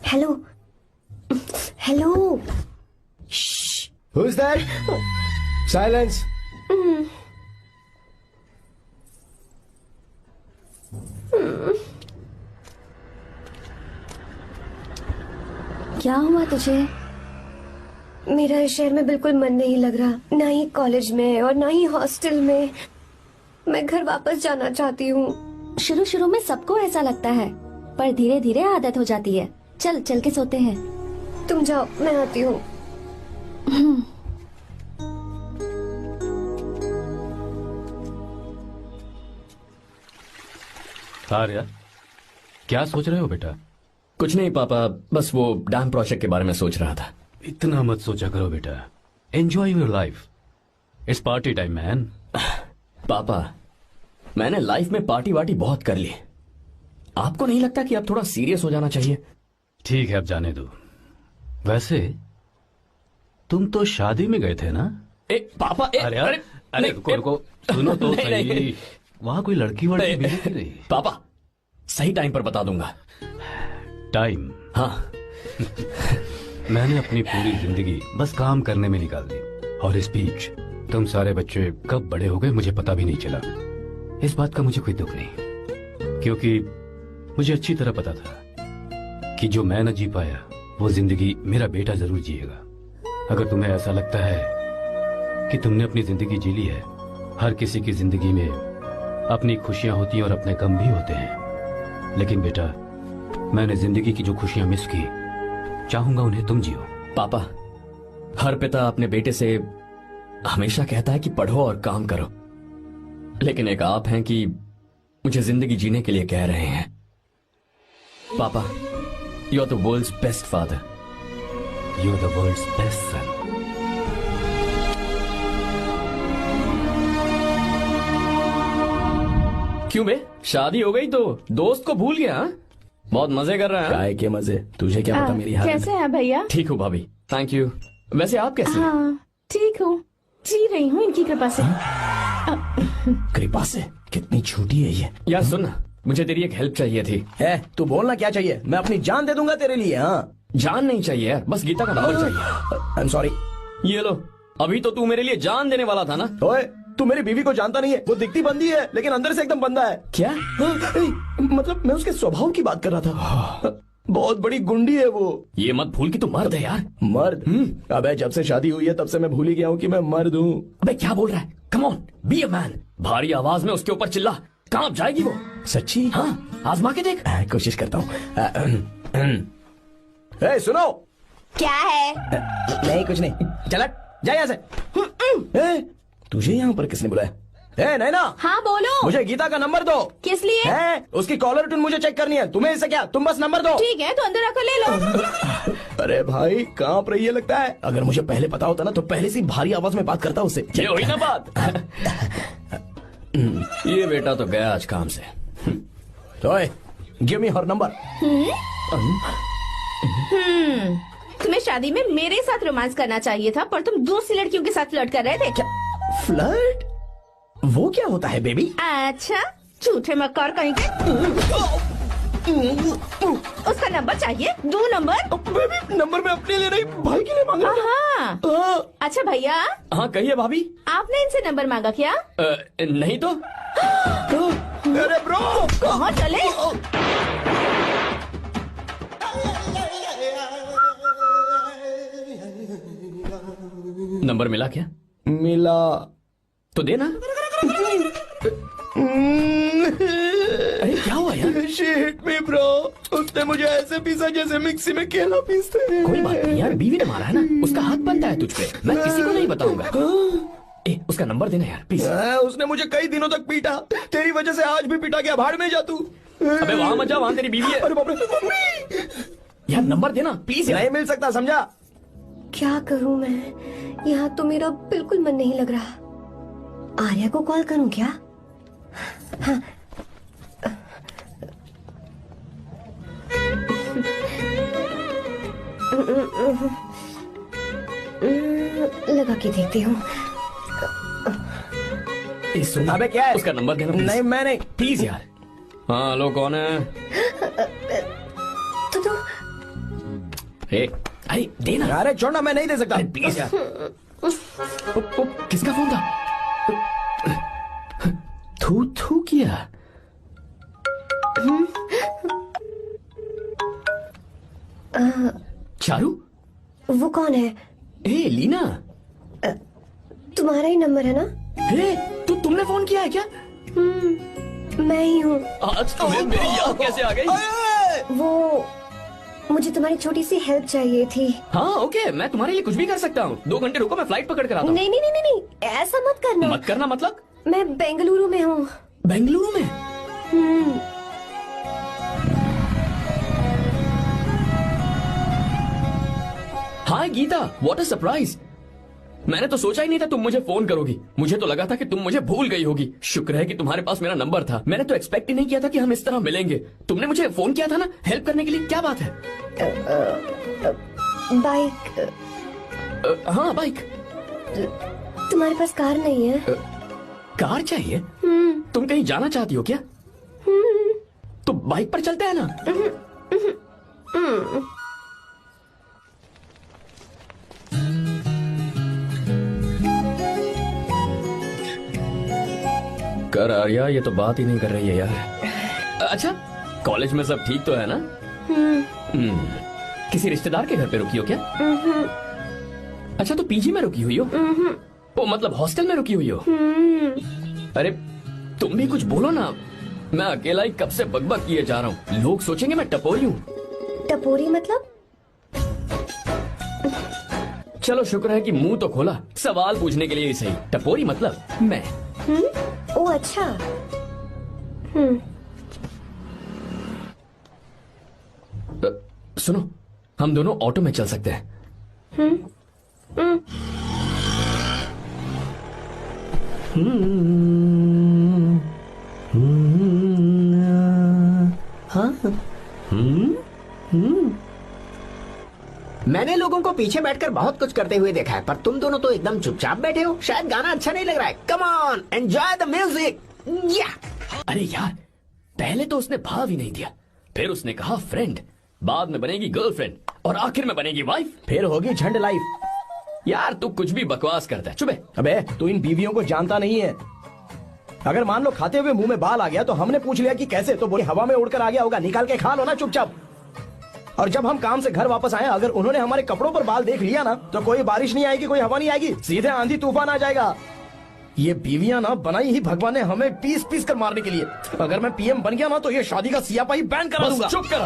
Hello hello. Who's that? Silence. क्या हुआ तुझे? मेरा इस शहर में बिल्कुल मन नहीं लग रहा, ना ही कॉलेज में और ना ही हॉस्टल में। मैं घर वापस जाना चाहती हूँ। शुरू शुरू में सबको ऐसा लगता है, पर धीरे धीरे आदत हो जाती है। चल चल के सोते हैं। तुम जाओ, मैं आती हूँ। आर्या, क्या सोच रहे हो बेटा? कुछ नहीं पापा, बस वो डैम प्रोजेक्ट के बारे में सोच रहा था। इतना मत सोचा करो बेटा। Enjoy your life. It's party time man. पापा, मैंने लाइफ में पार्टी वार्टी बहुत कर ली। आपको नहीं लगता कि अब थोड़ा सीरियस हो जाना चाहिए? ठीक है, अब जाने दो। वैसे तुम तो शादी में गए थे ना? पापा, अरे रुको रुको, सुनो तो सही। वहाँ कोई लड़की वड़की मिली थी नहीं? पापा, सही टाइम पर बता दूंगा। टाइम? हाँ। मैंने अपनी पूरी जिंदगी बस काम करने में निकाल दी, और इस बीच तुम सारे बच्चे कब बड़े हो गए मुझे पता भी नहीं चला। इस बात का मुझे कोई दुख नहीं, क्योंकि मुझे अच्छी तरह पता था कि जो मैं न जी पाया वो जिंदगी मेरा बेटा जरूर जिएगा। अगर तुम्हें ऐसा लगता है कि तुमने अपनी जिंदगी जी ली है, हर किसी की जिंदगी में अपनी खुशियां होती हैं और अपने गम भी होते हैं, लेकिन बेटा मैंने जिंदगी की जो खुशियां मिस की, चाहूंगा उन्हें तुम जियो। पापा, हर पिता अपने बेटे से हमेशा कहता है कि पढ़ो और काम करो, लेकिन एक आप हैं कि मुझे जिंदगी जीने के लिए कह रहे हैं। पापा, you are the world's best father. You are the world's best son. क्यों बे, शादी हो गई तो दोस्त को भूल गया? बहुत मजे कर रहा है। काय के मजे, तुझे क्या पता मेरी हालत। कैसे हैं भैया? ठीक हूँ भाभी, थैंक यू। वैसे आप कैसे हैं? हाँ ठीक हूँ, जी रही हूँ इनकी कृपा से। कृपा से? कितनी झूठी है ये। यार सुन, मुझे तेरी एक हेल्प चाहिए थी। है, तू बोलना क्या चाहिए? मैं अपनी जान दे दूंगा तेरे लिए। हाँ, जान नहीं चाहिए यार, बस गीता का नंबर चाहिए। I am sorry. ये लो, अभी तो तू मेरे लिए जान देने वाला था ना। ओए, तू मेरी बीवी को जानता नहीं है। वो दिखती बंदी है लेकिन अंदर से एकदम बंदा है। क्या? मतलब मैं उसके स्वभाव की बात कर रहा था। बहुत बड़ी गुंडी है वो। ये मत भूल कि तू मर्द है यार। मर्द? अबे जब से शादी हुई है तब से मैं भूल ही गया हूँ कि मैं मर्द हूँ। अबे क्या बोल रहा है? Come on, be a man. भारी आवाज में उसके ऊपर चिल्ला, कहाँ जाएगी वो? सच्ची? हाँ, आजमा के देख। कोशिश करता हूँ। सुनो। क्या है? नहीं कुछ नहीं, चल जा यहाँ से। तुझे यहाँ पर किसने बुलाया? नैना। हाँ बोलो। मुझे गीता का नंबर दो। किस लिए? उसकी कॉलर ट्यून मुझे चेक करनी है। तुम्हें इससे क्या, तुम बस नंबर दो। ठीक है तो अंदर आकर ले लो। अरे भाई कांप रही है लगता है। अगर मुझे पहले पता होता ना तो पहले से भारी आवाज में बात करता उससे। ये हुई ना बात। ये बेटा तो गया आज काम से। तो गिव मी हर नंबर। तुम्हें शादी में मेरे साथ रोमांस करना चाहिए था, पर तुम दूसरी लड़कियों के साथ फ्लर्ट कर रहे थे। क्या फ्लर्ट? वो क्या होता है बेबी? अच्छा, झूठे मक्कार कहीं के। उसका नंबर चाहिए? दो नंबर। बेबी नंबर मैं अपने लिए नहीं भाई के लिए मांग रहा था। अच्छा भैया। हाँ कहिए भाभी। आपने इनसे नंबर मांगा क्या? नहीं तो। अरे ब्रो कहाँ चले? नंबर मिला क्या? मिला तो देना। अरे क्या हुआ यार? शिट मी ब्रो, उसने मुझे ऐसे पीसा जैसे मिक्सी में केला पीसते हैं। कोई बात नहीं यार, बीवी ने मारा है ना, उसका हाथ बनता है तुझ पे। मैं किसी को नहीं बताऊंगा। उसका नंबर देना यार प्लीज। उसने मुझे कई दिनों तक पीटा, तेरी वजह से आज भी पीटा गया। भाड़ में जा तू। अबे वहां मत जा, वहां तेरी बीवी है। अरे बाप रे। यार नंबर देना प्लीज। नहीं मिल सकता, समझा? क्या करूं मैं? यहाँ तो मेरा बिल्कुल मन नहीं लग रहा। आर्या को कॉल करूं क्या? हाँ। लगा के देखती हूँ। अबे क्या है? उसका नंबर देना। नहीं मैं नहीं, प्लीज यार। हाँ हेलो, कौन है? तो अरे देना। अरे छोड़ना, मैं नहीं दे सकता। प्लीज यार। किसका फोन था? थू थू किया। चारू? वो कौन है? लीना। तुम्हारा ही नंबर है ना? तुमने फोन किया है क्या? मैं ही हूँ। आज तुम्हें मेरी याद कैसे आ गई? वो मुझे तुम्हारी छोटी सी हेल्प चाहिए थी। हाँ ओके, मैं तुम्हारे लिए कुछ भी कर सकता हूँ। 2 घंटे रुको, मैं फ्लाइट पकड़ कर आता हूँ। नहीं नहीं नहीं नहीं, ऐसा मत करना। मत करना मतलब? मैं बेंगलुरु में हूँ। बेंगलुरु में? हाय गीता, व्हाट अ सरप्राइज। मैंने तो सोचा ही नहीं था तुम मुझे फोन करोगी। मुझे तो लगा था कि तुम मुझे भूल गई होगी। शुक्र है कि तुम्हारे पास मेरा नंबर था। मैंने तो एक्सपेक्ट ही नहीं किया था कि हम इस तरह मिलेंगे। तुमने मुझे फोन किया था ना हेल्प करने के लिए। क्या बात है? बाइक। हाँ बाइक। तुम्हारे पास कार नहीं है? कार चाहिए? तुम कहीं जाना चाहती हो क्या? तो बाइक पर चलते हैं ना। कर आर्या, ये तो बात ही नहीं कर रही है यार। अच्छा कॉलेज में सब ठीक तो है ना? किसी रिश्तेदार के घर पे रुकी हो क्या? अच्छा तो पीजी में रुकी हुई हो? ओ मतलब हॉस्टल में रुकी हुई हो? अरे तुम भी कुछ बोलो ना। मैं अकेला ही कब से बकबक किए जा रहा हूँ। लोग सोचेंगे मैं टपोरी हूँ। टपोरी मतलब? चलो शुक्र है कि मुंह तो खोला, सवाल पूछने के लिए ही सही। टपोरी मतलब मैं। ओ अच्छा। सुनो, हम दोनों ऑटो में चल सकते हैं। मैंने लोगों को पीछे बैठकर बहुत कुछ करते हुए देखा है, पर तुम दोनों तो एकदम चुपचाप बैठे हो। शायद गाना अच्छा नहीं लग रहा है। Come on, enjoy the music. अरे यार, पहले तो उसने भाव ही नहीं दिया, फिर उसने कहा फ्रेंड, बाद में बनेगी गर्लफ्रेंड और आखिर में बनेगी वाइफ, फिर होगी झंड लाइफ। यार तू कुछ भी बकवास करता है। चुप। अबे तू इन बीवियों को जानता नहीं है। अगर मान लो खाते हुए मुंह में बाल आ गया तो हमने पूछ लिया कि कैसे, तो बोले हवा में उड़कर आ गया होगा। निकाल के खा लो ना चुपचाप। और जब हम काम से घर वापस आए, अगर उन्होंने हमारे कपड़ों पर बाल देख लिया ना, तो कोई बारिश नहीं आएगी, कोई हवा नहीं आएगी, सीधे आंधी तूफान आ जाएगा। ये बीवियां ना बनाई ही भगवान ने हमें पीस पीस कर मारने के लिए। अगर मैं पीएम बन गया ना, तो ये शादी का सियापाही बैन करा दूंगा। चुप कर।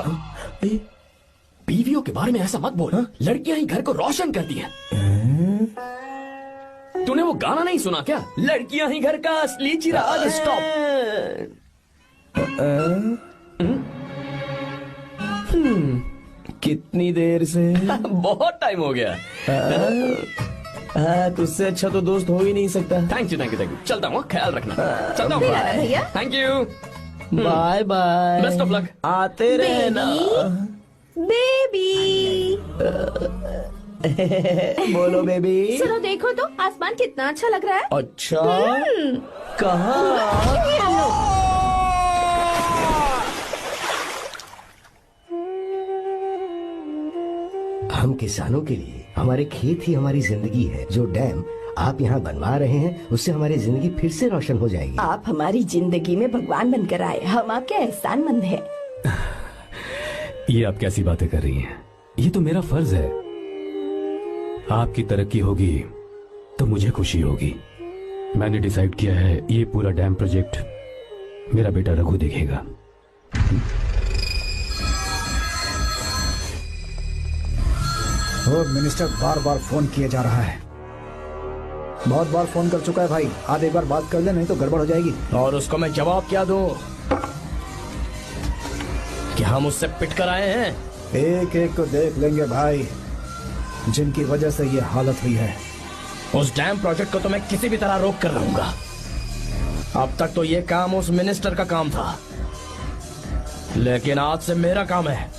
बीवियों के बारे में ऐसा मत बोल। लड़कियां ही घर को रोशन करती हैं। तूने वो गाना नहीं सुना क्या? लड़कियां ही घर का असली चिराग। स्टॉप। कितनी देर से? बहुत टाइम हो गया। तुझसे अच्छा तो दोस्त हो ही नहीं सकता। Thank you, thank you, thank you. चलता हूँ, ख्याल रखना। चलता हूँ भैया। Thank you. Bye bye. Best of luck. आते रहना बेबी। बोलो बेबी। सुनो, देखो तो आसमान कितना अच्छा लग रहा है। अच्छा, कहाँ? हम किसानों के लिए हमारे खेत ही हमारी जिंदगी है। जो डैम आप यहाँ बनवा रहे हैं, उससे हमारी जिंदगी फिर से रोशन हो जाएगी। आप हमारी जिंदगी में भगवान बनकर आए, हम आपके एहसानमंद हैं। ये आप कैसी बातें कर रही हैं? ये तो मेरा फर्ज है। आपकी तरक्की होगी तो मुझे खुशी होगी। मैंने डिसाइड किया है, ये पूरा डैम प्रोजेक्ट मेरा बेटा रघु देखेगा। मिनिस्टर बार बार फोन किया जा रहा है। बहुत बार फोन कर चुका है भाई। आप एक बार बात कर ले, नहीं तो गड़बड़ हो जाएगी। और उसको मैं जवाब क्या दूं? कि हम उससे पिट कर आए हैं। एक एक को देख लेंगे भाई, जिनकी वजह से ये हालत हुई है। उस डैम प्रोजेक्ट को तो मैं किसी भी तरह रोक कर रहूंगा। अब तक तो ये काम उस मिनिस्टर का काम था, लेकिन आज से मेरा काम है।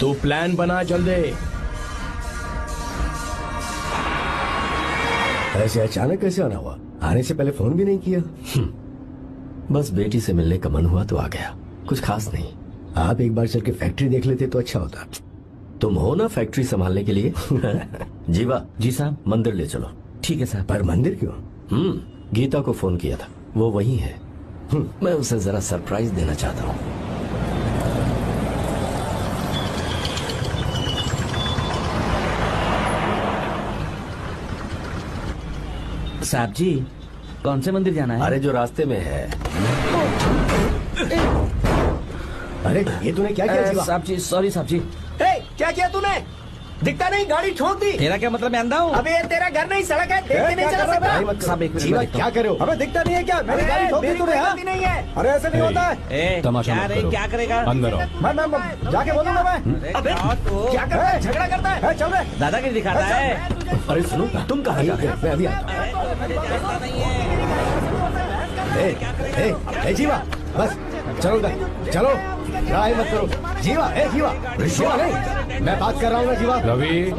तू प्लान बना जल्दी। ऐसे अचानक कैसे आना हुआ? आने से पहले फोन भी नहीं किया? बस बेटी से मिलने का मन हुआ तो आ गया, कुछ खास नहीं। आप एक बार चल के फैक्ट्री देख लेते तो अच्छा होता। तुम हो ना फैक्ट्री संभालने के लिए? जीवा जी साहब। मंदिर ले चलो। ठीक है साहब। पर मंदिर क्यों? गीता को फोन किया था, वो वही है। मैं उसे जरा सरप्राइज देना चाहता हूँ। साहब जी, कौन से मंदिर जाना है? अरे जो रास्ते में है। अरे ये तूने क्या किया जीवा? साहब जी, सॉरी साहब जी। क्या किया तूने? दिखता नहीं, गाड़ी ठोक दी। तेरा क्या मतलब? मैं अंधा हूँ? अबे ये तेरा घर नहीं, सड़क है, देख के नहीं चला सकता। साहब एक जीवा मिनट। क्या करो? अबे दिखता नहीं है क्या? मेरी गाड़ी ठोक दी तूने। हाँ? नहीं है। अरे ऐसे नहीं होता है। तमाशा मत करो। क्या करेगा? अंदर आओ। मैं जाके बोलूंगा मैं। अबे क्या करता है? झगड़ा करता है? चल रहे दादागिरी दिखाता है। अरे सुनो, तुम कहाँ जा रहे हो? मैं अभी आता हूँ। जीवा बस चलो उधर, चलो लड़ाई मत करो। जीवा जीवा जीवा नहीं, मैं बात कर रहा हूँ ना जीवा। रवि,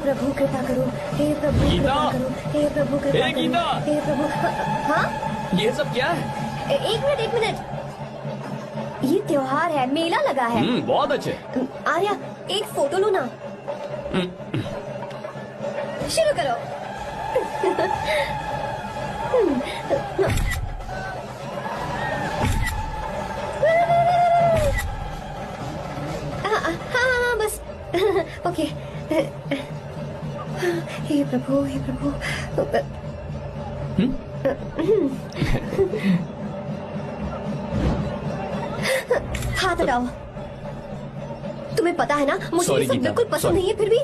प्रभु कृपा करो, हे प्रभु गीता! कृपा करो, हे प्रभु कृपा हे करो, गीता! हे प्रभु। हाँ ये सब क्या है? एक मिनट त्योहार है, मेला लगा है। बहुत अच्छे। आर्या, एक फोटो लो ना। शुरू करो। हाँ बस। ओके। हे प्रभु, हे प्रभु। हाथ हटाओ। तुम्हें पता है ना, मुझे ये सब बिल्कुल पसंद नहीं है, फिर भी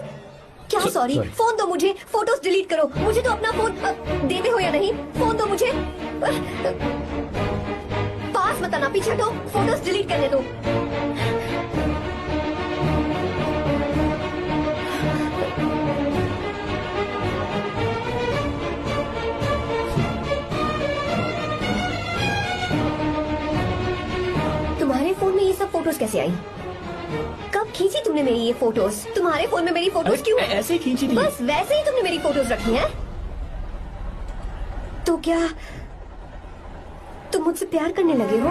क्या सॉरी? फोन दो मुझे, फोटोज डिलीट करो। मुझे तो अपना फोन देते हो या नहीं? फोन दो मुझे। पास मत आना, पीछे हटो, फोटोज डिलीट करने दो। तुम्हारे फोन में ये सब फोटोज कैसे आई? कब खींची तुमने मेरी ये फोटोज? तुम्हारे फोन में मेरी फोटोज क्यों? ऐसे खींची थी। बस वैसे ही तुमने मेरी फोटोज रखी हैं? तो क्या तुम मुझसे प्यार करने लगे हो?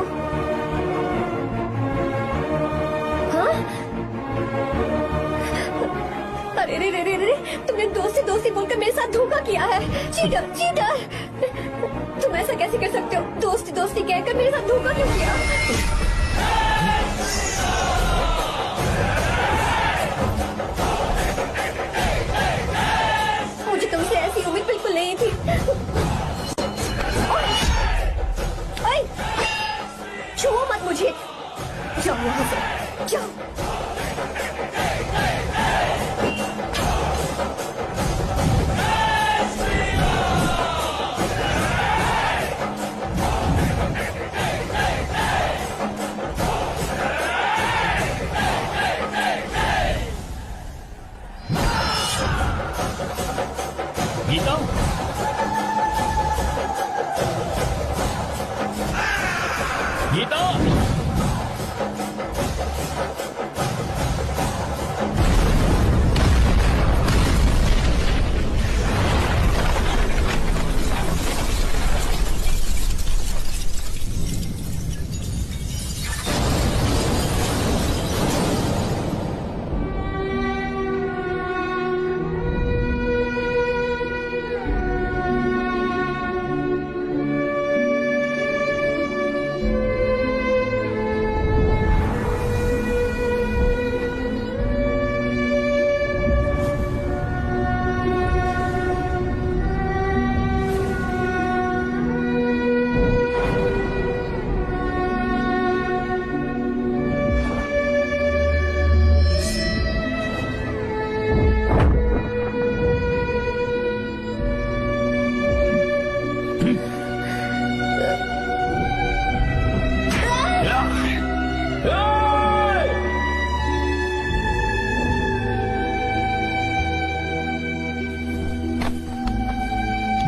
हाँ? अरे रे रे रे रे, तुमने दोस्ती दोस्ती बोलकर मेरे साथ धोखा किया है। Cheater, cheater. तुम ऐसा कैसे कर सकते हो? दोस्ती दोस्ती कहकर मेरे साथ धोखा क्यों किया? मुझे तुमसे ऐसी उम्मीद बिल्कुल नहीं थी। ओए, छुओ मत मुझे। जाओ यहाँ से, जाओ। गीता, गीता,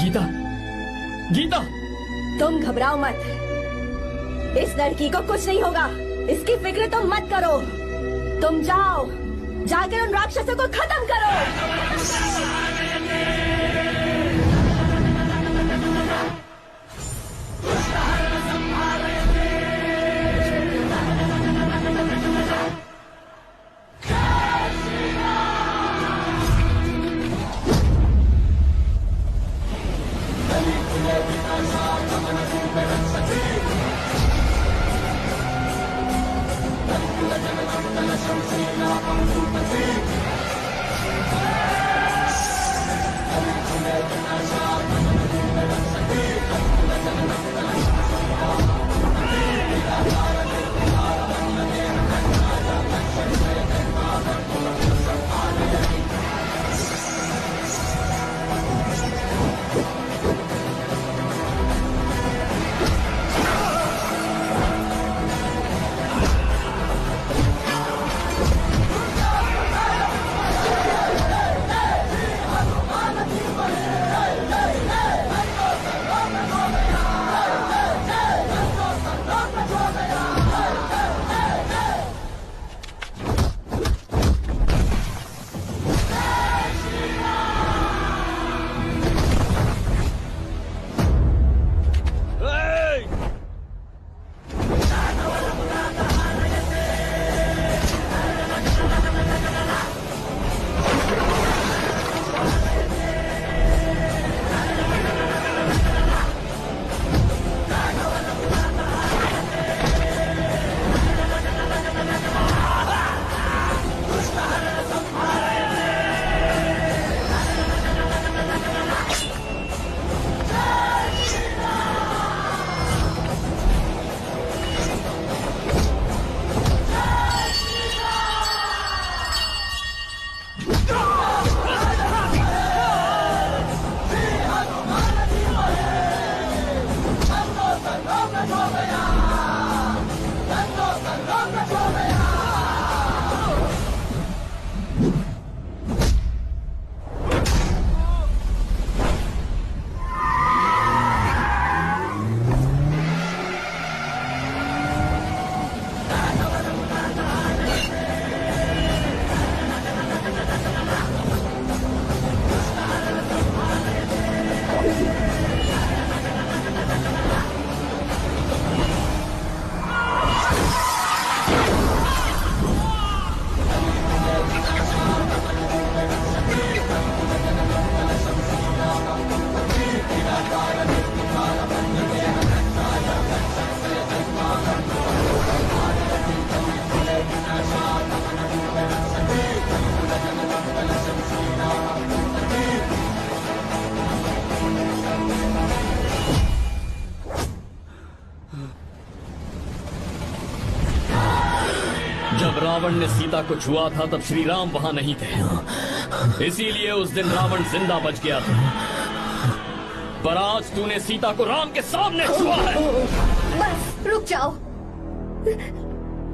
गीता, गीता। तुम घबराओ मत, इस लड़की को कुछ नहीं होगा। इसकी फिक्र तुम मत करो। तुम जाओ, जाकर उन राक्षसों को खत्म करो। रावण ने सीता को छुआ था तब श्री राम वहां नहीं थे, इसीलिए उस दिन रावण जिंदा बच गया था। पर आज तूने सीता को राम के सामने छुआ है। बस रुक जाओ,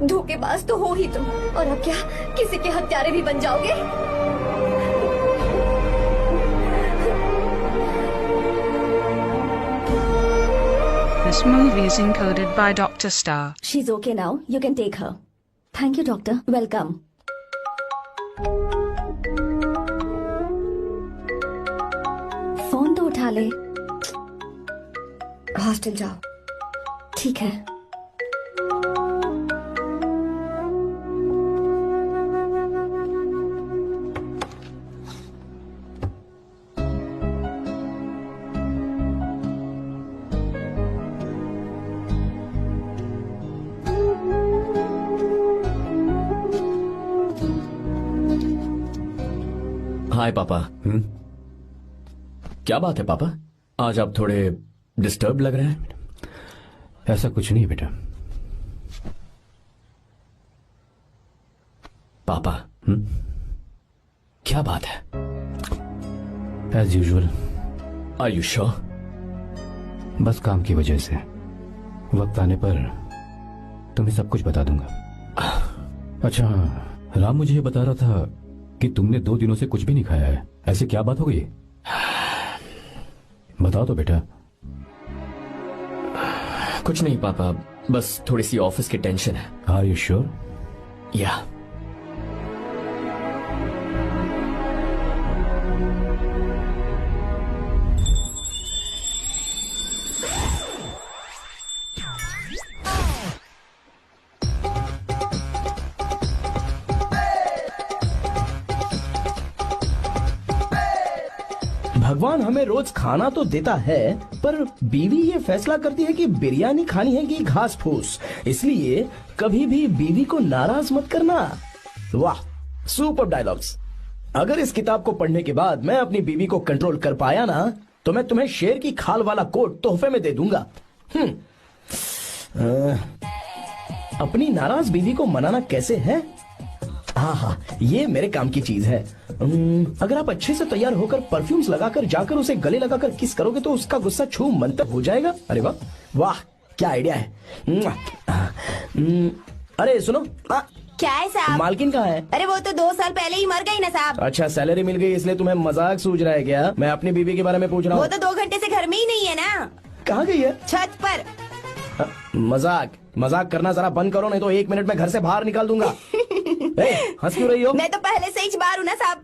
धोखेबाज तो हो ही तुम, और अब क्या किसी के हत्यारे भी बन जाओगे? This movie is encoded by Dr. Star. She's okay now. You can take her. Thank you, doctor. Welcome. Phone तो उठा ले। हॉस्टल जाओ। ठीक है। हाय पापा। क्या बात है पापा, आज आप थोड़े डिस्टर्ब लग रहे हैं। ऐसा कुछ नहीं बेटा। पापा क्या बात है? As usual. Are you sure? बस काम की वजह से वक्त आने पर तुम्हें सब कुछ बता दूंगा। अच्छा, राम मुझे ये बता रहा था कि तुमने 2 दिनों से कुछ भी नहीं खाया है। ऐसे क्या बात हो गई? बताओ तो बेटा। कुछ नहीं पापा, बस थोड़ी सी ऑफिस की टेंशन है। Are you sure? या। भगवान हमें रोज खाना तो देता है, पर बीवी ये फैसला करती है कि बिरयानी खानी है कि घास फूस। इसलिए कभी भी बीवी को नाराज मत करना। वाह, सुपर डायलॉग्स। अगर इस किताब को पढ़ने के बाद मैं अपनी बीवी को कंट्रोल कर पाया ना, तो मैं तुम्हें शेर की खाल वाला कोट तोहफे में दे दूंगा। अपनी नाराज बीवी को मनाना कैसे है? हाँ, ये मेरे काम की चीज है। अगर आप अच्छे से तैयार होकर परफ्यूम्स लगाकर जाकर उसे गले लगाकर किस करोगे तो उसका गुस्सा छू मंतर हो जाएगा। अरे वाह वाह, क्या आइडिया है। अरे सुनो, क्या है साहब? मालकिन कहाँ है? अरे वो तो 2 साल पहले ही मर गई ना साहब। अच्छा, सैलरी मिल गई इसलिए तुम्हें मजाक सूझ रहा है क्या? मैं अपनी बीवी के बारे में पूछ रहा हूँ। वो तो 2 घंटे से घर में ही नहीं है ना। कहाँ गई है? छत पर। मजाक करना जरा बंद करो, नहीं तो 1 मिनट में घर से बाहर निकाल दूंगा। हंस क्यों रही हो? मैं तो पहले से ही बाहर हूँ ना साहब।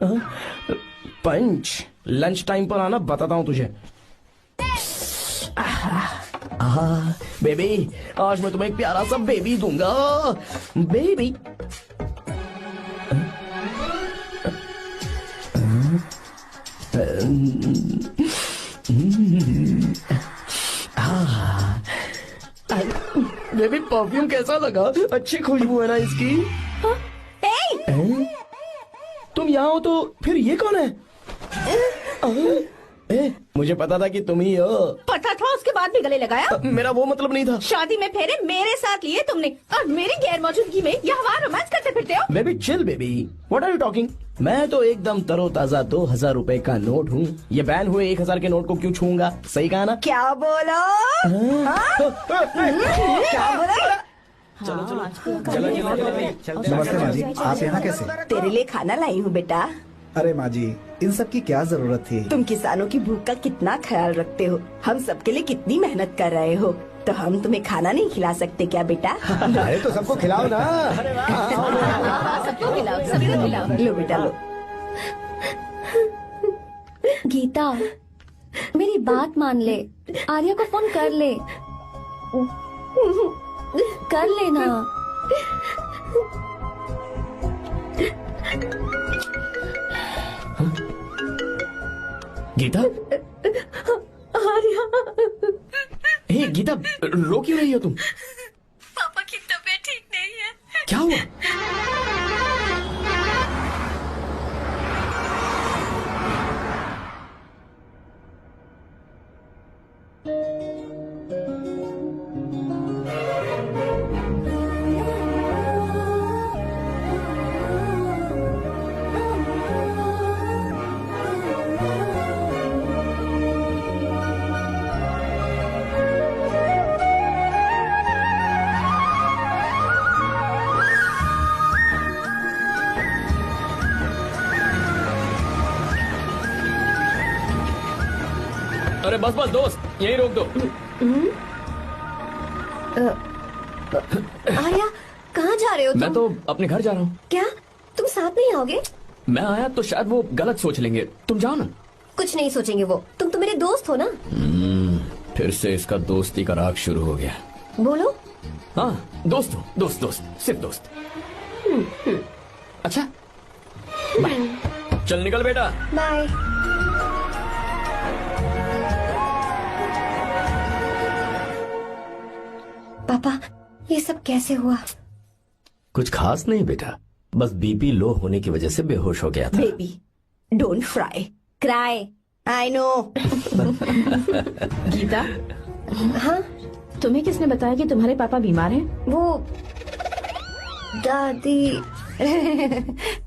पंच, लंच टाइम पर आना, बताता हूँ तुझे। बेबी, आज मैं तुम्हें एक प्यारा सा बेबी दूंगा। बेबी बेबी, परफ्यूम कैसा लगा? अच्छी खुशबू है ना इसकी? तुम यहाँ हो तो फिर ये कौन है? मुझे पता था कि तुम ही हो। पता था, उसके बाद भी गले लगाया? मेरा वो मतलब नहीं था। शादी में फेरे मेरे साथ लिए तुमने, और मेरी गैर मौजूदगी में यहाँ रोमांस करते फिरते हो। Baby chill baby, what are you talking? मैं तो एकदम तरोताजा 2000 रुपए का नोट हूँ। ये बैन हुए 1000 के नोट को क्यों छूऊंगा? सही कहा ना? क्या बोलो? क्या बोलो? नमस्ते माँ जी, आप यहाँ कैसे? तेरे लिए खाना लाई हूँ बेटा। अरे माँ जी, इन सब की क्या जरूरत थी? तुम किसानों की भूख का कितना ख्याल रखते हो, हम सबके लिए कितनी मेहनत कर रहे हो, तो हम तुम्हें खाना नहीं खिला सकते क्या बेटा? अरे तो सबको खिलाओ ना। सबको खिलाओ, सबको खिलाओ। लो बेटा लो। गीता, मेरी बात मान ले, आर्या को फोन कर ले। कर लेना। गीता, आर्या। हे गीता, रो क्यों रही हो तुम? पापा की तबीयत ठीक नहीं है। क्या हुआ? अरे बस बस दोस्त, यहीं रोक दो। आर्या, कहाँ जा रहे हो तुम? मैं तो अपने घर जा रहा हूँ। क्या तुम साथ नहीं आओगे? मैं आया तो शायद वो गलत सोच लेंगे, तुम जाओ ना। कुछ नहीं सोचेंगे वो, तुम तो मेरे दोस्त हो ना। फिर से इसका दोस्ती का राग शुरू हो गया। बोलो। हाँ दोस्त हूँ, दोस्त दोस्त, सिर्फ दोस्त। अच्छा बाय, चल निकल बेटा। बाय। पापा, ये सब कैसे हुआ? कुछ खास नहीं बेटा, बस बीपी लो होने की वजह से बेहोश हो गया था। Baby don't fry cry, I know. गीता, हाँ तुम्हें किसने बताया कि तुम्हारे पापा बीमार हैं? वो दादी।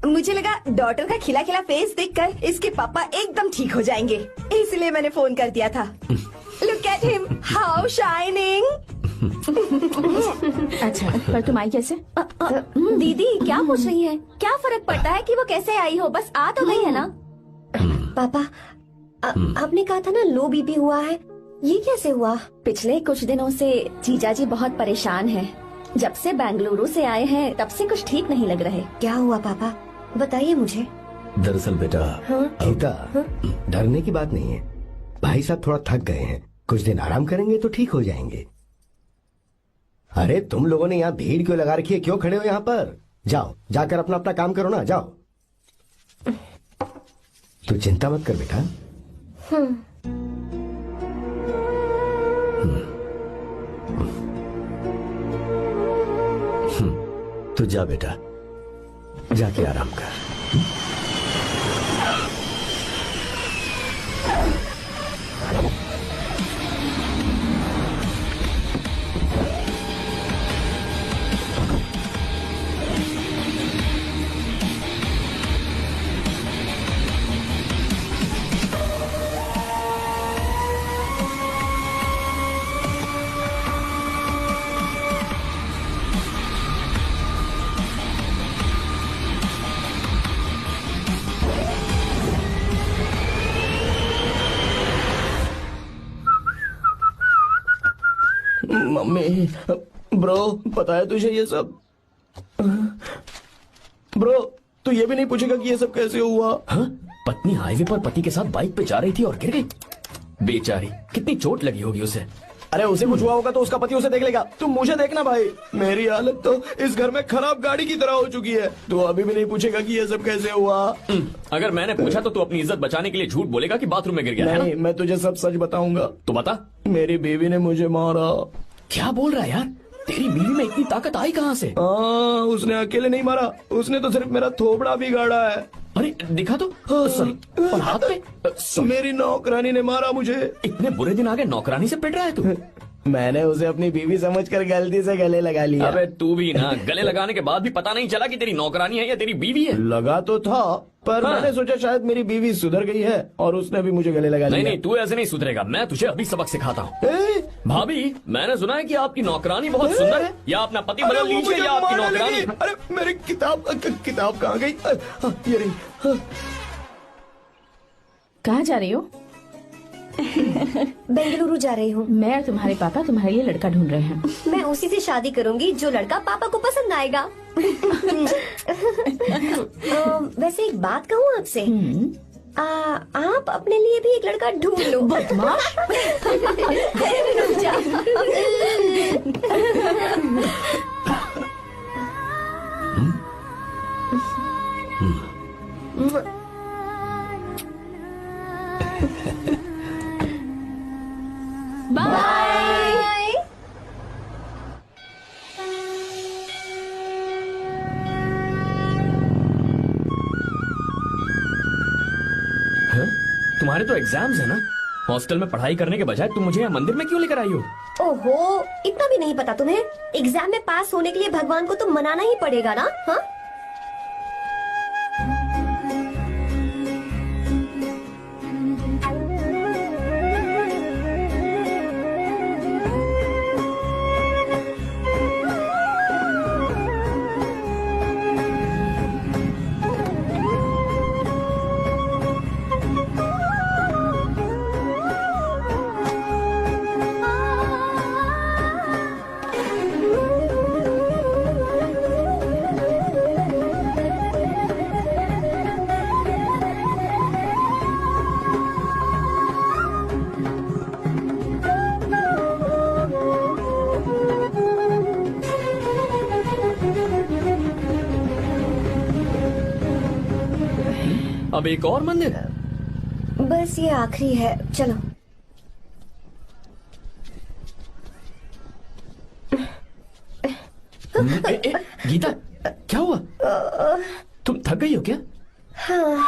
मुझे लगा डॉटर का खिला खिला फेस देखकर इसके पापा एकदम ठीक हो जाएंगे, इसलिए मैंने फोन कर दिया था। Look at him, how shining. अच्छा, पर तुम आई कैसे? दीदी क्या पूछ रही है? क्या फर्क पड़ता है कि वो कैसे आई हो, बस आ तो गई है ना। पापा, आपने कहा था ना लो बीपी हुआ है, ये कैसे हुआ? पिछले कुछ दिनों से जीजा जी बहुत परेशान हैं। जब से बेंगलुरु से आए हैं तब से कुछ ठीक नहीं लग रहे। क्या हुआ पापा, बताइए मुझे। दरअसल बेटा, गीता, डरने की बात नहीं है। भाई साहब थोड़ा थक गए हैं, कुछ दिन आराम करेंगे तो ठीक हो जाएंगे। अरे तुम लोगों ने यहाँ भीड़ क्यों लगा रखी है, क्यों खड़े हो यहाँ पर? जाओ, जाकर अपना अपना काम करो ना, जाओ। तू चिंता मत कर बेटा। तू जा बेटा, जाके आराम कर। मम्मी, ब्रो, पता है तुझे ये सब? ब्रो, तू ये भी नहीं पूछेगा कि ये सब कैसे हुआ? हाँ? पत्नी हाईवे पर पति के साथ बाइक पे जा रही थी और गिर गई। बेचारी, कितनी चोट लगी होगी उसे। अरे उसे कुछ हुआ होगा तो उसका पति उसे देख लेगा, तुम मुझे देखना भाई। मेरी हालत तो इस घर में खराब गाड़ी की तरह हो चुकी है। तू अभी भी नहीं पूछेगा कि ये सब कैसे हुआ? अगर मैंने पूछा तो तू अपनी इज्जत बचाने के लिए झूठ बोलेगा कि बाथरूम में गिर गया। नहीं, मैं तुझे सब सच बताऊंगा। तो बता। मेरी बीवी ने मुझे मारा। क्या बोल रहा है यार? तेरी बीवी में इतनी ताकत आई कहाँ से? उसने अकेले नहीं मारा, उसने तो सिर्फ मेरा थोबड़ा बिगाड़ा है। अरे दिखा तो। सॉरी, और हाथ पे? मेरी नौकरानी ने मारा मुझे। इतने बुरे दिन आ गए, नौकरानी से पिट रहा है तू? मैंने उसे अपनी बीवी समझकर गलती से गले लगा लिया। अबे तू भी ना, गले लगाने के बाद भी पता नहीं चला कि तेरी नौकरानी है या तेरी बीवी है। लगा तो था, पर मैंने सोचा शायद मेरी बीवी सुधर गई है और उसने भी मुझे गले लगा लिया। नहीं, तू ऐसे नहीं सुधरेगा, मैं तुझे अभी सबक सिखाता हूँ। भाभी, मैंने सुना है कि आपकी नौकरानी बहुत सुंदर है, या अपना पति बदल लीजिए या आपकी नौकरानी। अरे मेरी किताब कहाँ गई? ये रही। कहाँ जा रही हो? बेंगलुरु जा रही हूँ। मैं और तुम्हारे पापा तुम्हारे लिए लड़का ढूंढ रहे हैं। मैं उसी से शादी करूंगी जो लड़का पापा को पसंद आएगा। वैसे एक बात कहूँ आपसे, आप अपने लिए भी एक लड़का ढूंढ लो। बदमाश। बाय। तुम्हारे तो एग्जाम्स है ना? हॉस्टल में पढ़ाई करने के बजाय तुम मुझे यहाँ मंदिर में क्यों लेकर आई हो? ओहो, इतना भी नहीं पता तुम्हें? एग्जाम में पास होने के लिए भगवान को तो मनाना ही पड़ेगा ना? हाँ? अब एक और मंदिर? बस ये आखिरी है, चलो। गीता, क्या हुआ? तुम थक गई हो क्या? हाँ।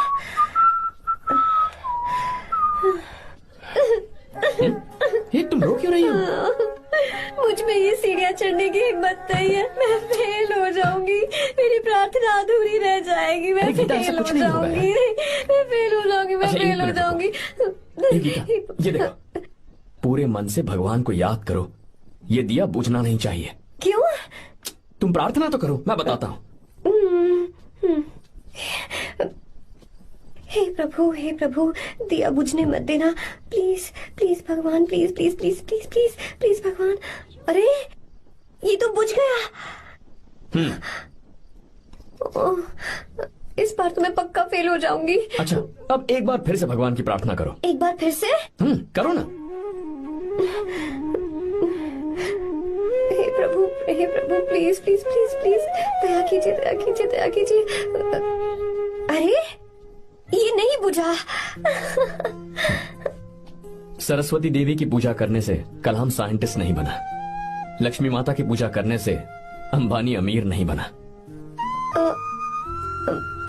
ये तुम रो क्यों रही हो? मुझ में ये सीढ़ियाँ चढ़ने की हिम्मत नहीं है। मैं फेल हो जाऊंगी, मेरी प्रार्थना अधूरी रह जाएगी। मैं फेल हो जाऊंगी, मैं फेल हो जाऊंगी, मैं फेल हो जाऊंगी। गीता, ये देखो, पूरे मन से भगवान को याद करो। ये दिया बुझना नहीं चाहिए। क्यों? तुम प्रार्थना तो करो, मैं बताता हूँ। हे प्रभु, दिया बुझने मत देना, प्लीज प्लीज भगवान, please please please please please please भगवान। अरे ये तो बुझ गया। इस बार तो मैं पक्का फेल हो जाऊंगी। अच्छा, अब एक बार फिर से भगवान की प्रार्थना करो। एक बार फिर से? करो ना। हे प्रभु, प्लीज प्लीज प्लीज प्लीज, दया कीजिए, दया कीजिए, दया कीजिए। अरे ये नहीं बुझा। सरस्वती देवी की पूजा करने से कलाम साइंटिस्ट नहीं बना। लक्ष्मी माता की पूजा करने से अंबानी अमीर नहीं बना।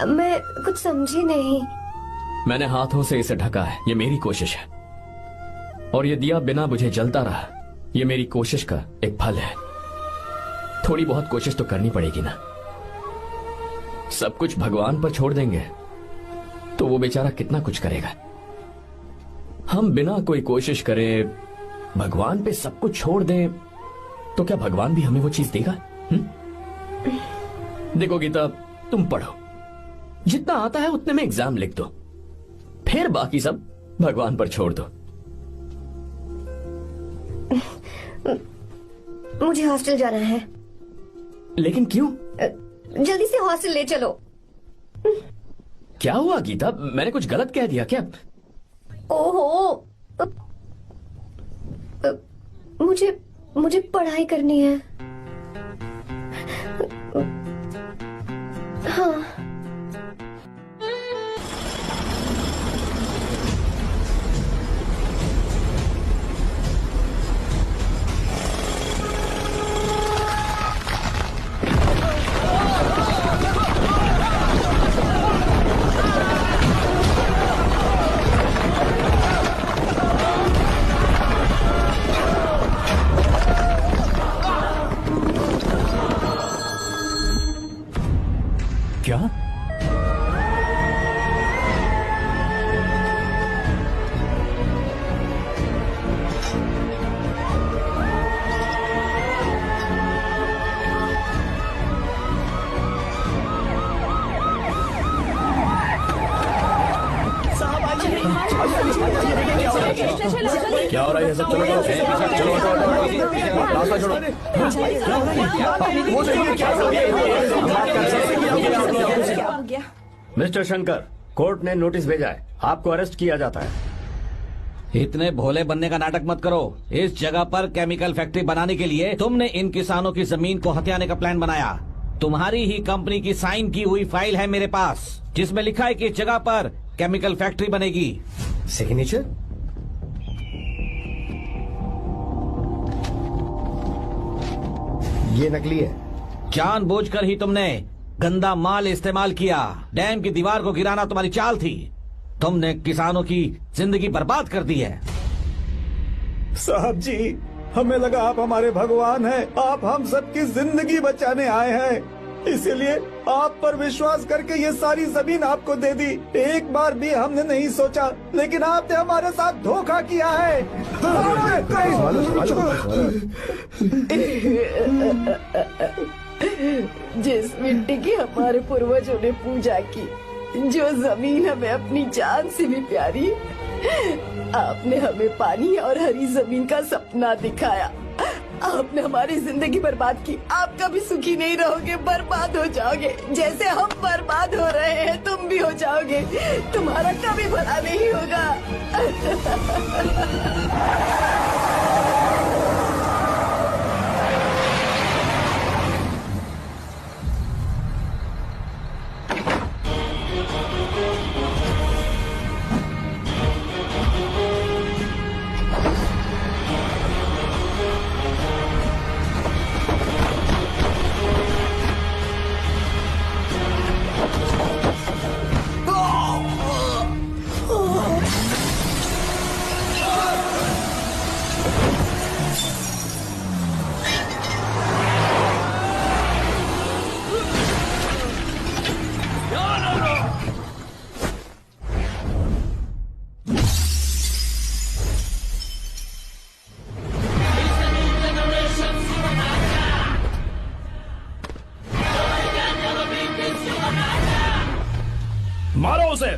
मैं कुछ समझी नहीं। मैंने हाथों से इसे ढका है, ये मेरी कोशिश है। और ये दिया बिना बुझे जलता रहा, ये मेरी कोशिश का एक फल है। थोड़ी बहुत कोशिश तो करनी पड़ेगी ना। सब कुछ भगवान पर छोड़ देंगे तो वो बेचारा कितना कुछ करेगा। हम बिना कोई कोशिश करे भगवान पे सब कुछ छोड़ दें तो क्या भगवान भी हमें वो चीज देगा? देखो गीता, तुम पढ़ो, जितना आता है उतने में एग्जाम लिख दो, फिर बाकी सब भगवान पर छोड़ दो। मुझे हॉस्टल जाना है। लेकिन क्यों? जल्दी से हॉस्टल ले चलो। क्या हुआ गीता, मैंने कुछ गलत कह दिया क्या? ओहो, मुझे पढ़ाई करनी है। हाँ। क्या? क्या हो रहा है सब? चलो रास्ता छोड़ो। मिस्टर शंकर, कोर्ट ने नोटिस भेजा है, आपको अरेस्ट किया जाता है। इतने भोले बनने का नाटक मत करो। इस जगह पर केमिकल फैक्ट्री बनाने के लिए तुमने इन किसानों की जमीन को हथियाने का प्लान बनाया। तुम्हारी ही कंपनी की साइन की हुई फाइल है मेरे पास, जिसमें लिखा है कि इस जगह पर केमिकल फैक्ट्री बनेगी। सिग्नेचर? ये नकली है। जानबूझकर ही तुमने गंदा माल इस्तेमाल किया। डैम की दीवार को गिराना तुम्हारी चाल थी। तुमने किसानों की जिंदगी बर्बाद कर दी है। साहब जी, हमें लगा आप हमारे भगवान हैं, आप हम सबकी जिंदगी बचाने आए हैं, इसीलिए आप पर विश्वास करके ये सारी जमीन आपको दे दी। एक बार भी हमने नहीं सोचा, लेकिन आपने हमारे साथ धोखा किया है। जिस मिट्टी की हमारे पूर्वजों ने पूजा की, जो जमीन हमें अपनी जान से भी प्यारी, आपने हमें पानी और हरी जमीन का सपना दिखाया। आपने हमारी जिंदगी बर्बाद की। आप कभी सुखी नहीं रहोगे, बर्बाद हो जाओगे। जैसे हम बर्बाद हो रहे हैं तुम भी हो जाओगे। तुम्हारा कभी भला नहीं होगा। से।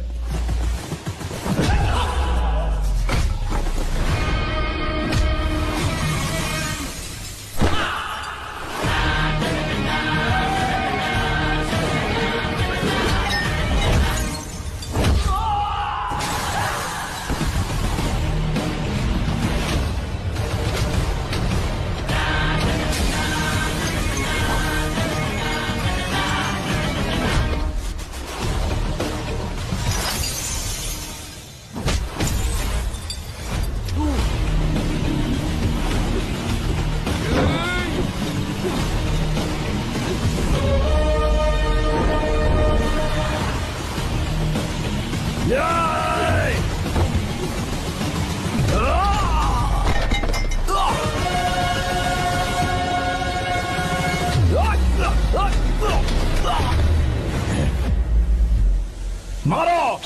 मारो।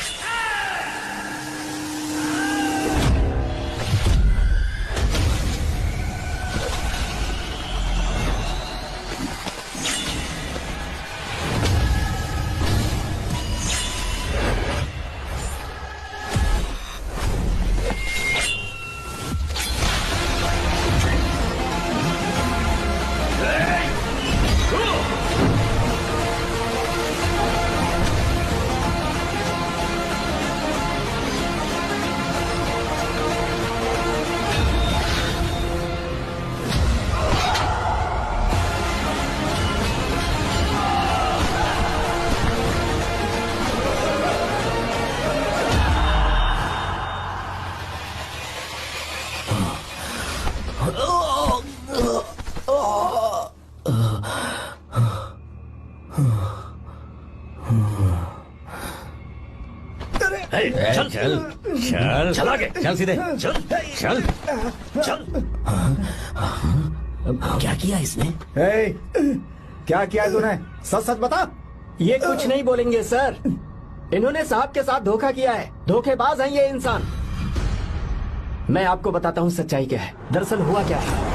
चल चल चल चल आगे, चल सीधे चल चल चल। क्या किया इसने? क्या किया तूने? सच सच बता। ये कुछ नहीं बोलेंगे सर। इन्होंने साहब के साथ धोखा किया है। धोखेबाज हैं ये इंसान। मैं आपको बताता हूँ सच्चाई क्या है। दरअसल हुआ क्या है,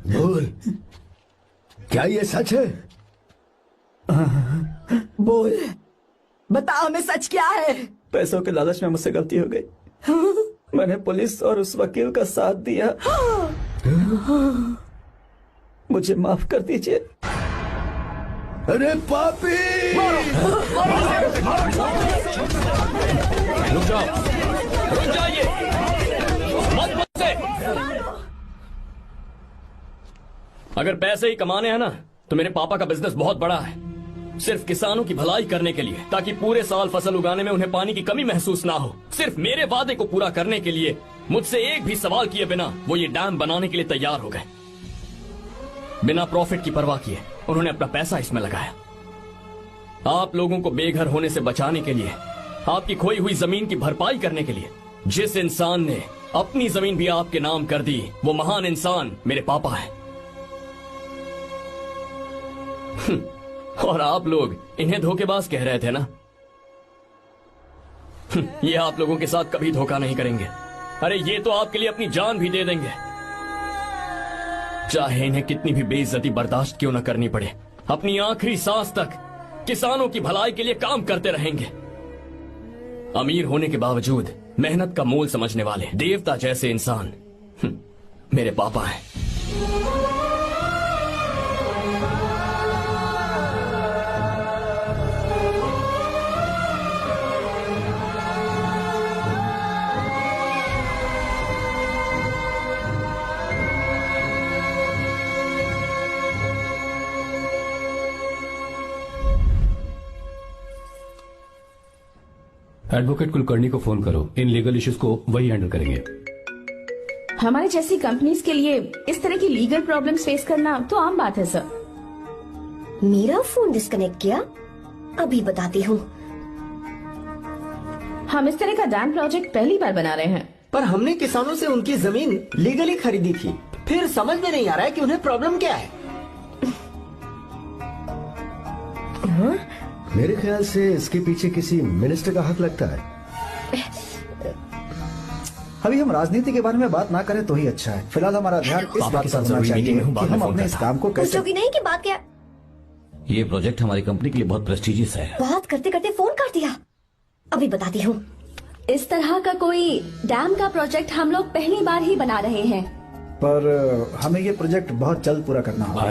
बोल, क्या ये सच है? बोल, बता हमें सच क्या है। पैसों के लालच में मुझसे गलती हो गई। मैंने पुलिस और उस वकील का साथ दिया। मुझे माफ कर दीजिए। अरे पापी! रुक जाओ, रुक जाइए, मत बचे। अगर पैसे ही कमाने हैं ना, तो मेरे पापा का बिजनेस बहुत बड़ा है। सिर्फ किसानों की भलाई करने के लिए, ताकि पूरे साल फसल उगाने में उन्हें पानी की कमी महसूस ना हो। सिर्फ मेरे वादे को पूरा करने के लिए मुझसे एक भी सवाल किए बिना वो ये डैम बनाने के लिए तैयार हो गए। बिना प्रॉफिट की परवाह किए उन्होंने अपना पैसा इसमें लगाया। आप लोगों को बेघर होने से बचाने के लिए, आपकी खोई हुई जमीन की भरपाई करने के लिए। जिस इंसान ने अपनी जमीन भी आपके नाम कर दी, वो महान इंसान मेरे पापा है। और आप लोग इन्हें धोखेबाज कह रहे थे ना? ये आप लोगों के साथ कभी धोखा नहीं करेंगे। अरे ये तो आपके लिए अपनी जान भी दे देंगे, चाहे इन्हें कितनी भी बेइज्जती बर्दाश्त क्यों न करनी पड़े। अपनी आखिरी सांस तक किसानों की भलाई के लिए काम करते रहेंगे। अमीर होने के बावजूद मेहनत का मोल समझने वाले देवता जैसे इंसान मेरे पापा हैं। एडवोकेट कुलकर्णी को फोन करो। इन लीगल इश्यूज को वही हैंडल करेंगे। हमारे जैसी कंपनीज के लिए इस तरह की लीगल प्रॉब्लम्स फेस करना तो आम बात है सर। मेरा फोन डिस्कनेक्ट किया? अभी बताती हूँ। हम इस तरह का डैम प्रोजेक्ट पहली बार बना रहे हैं। पर हमने किसानों से उनकी जमीन लीगली खरीदी थी। फिर समझ में नहीं आ रहा है कि उन्हें प्रॉब्लम क्या है। मेरे ख्याल से इसके पीछे किसी मिनिस्टर का हक लगता है। अभी हम राजनीति के बारे में बात ना करें तो ही अच्छा है। फिलहाल हमारा ध्यान इस बात पर होना चाहिए कि हम अपने इस काम को कैसे। पूछोगी नहीं कि बात क्या? ये प्रोजेक्ट हमारी कंपनी के लिए बहुत प्रेस्टिजियस है। बात करते करते फोन काट दिया। अभी बताती हूँ। इस तरह का कोई डैम का प्रोजेक्ट हम लोग पहली बार ही बना रहे हैं। पर हमें ये प्रोजेक्ट बहुत जल्द पूरा करना होगा।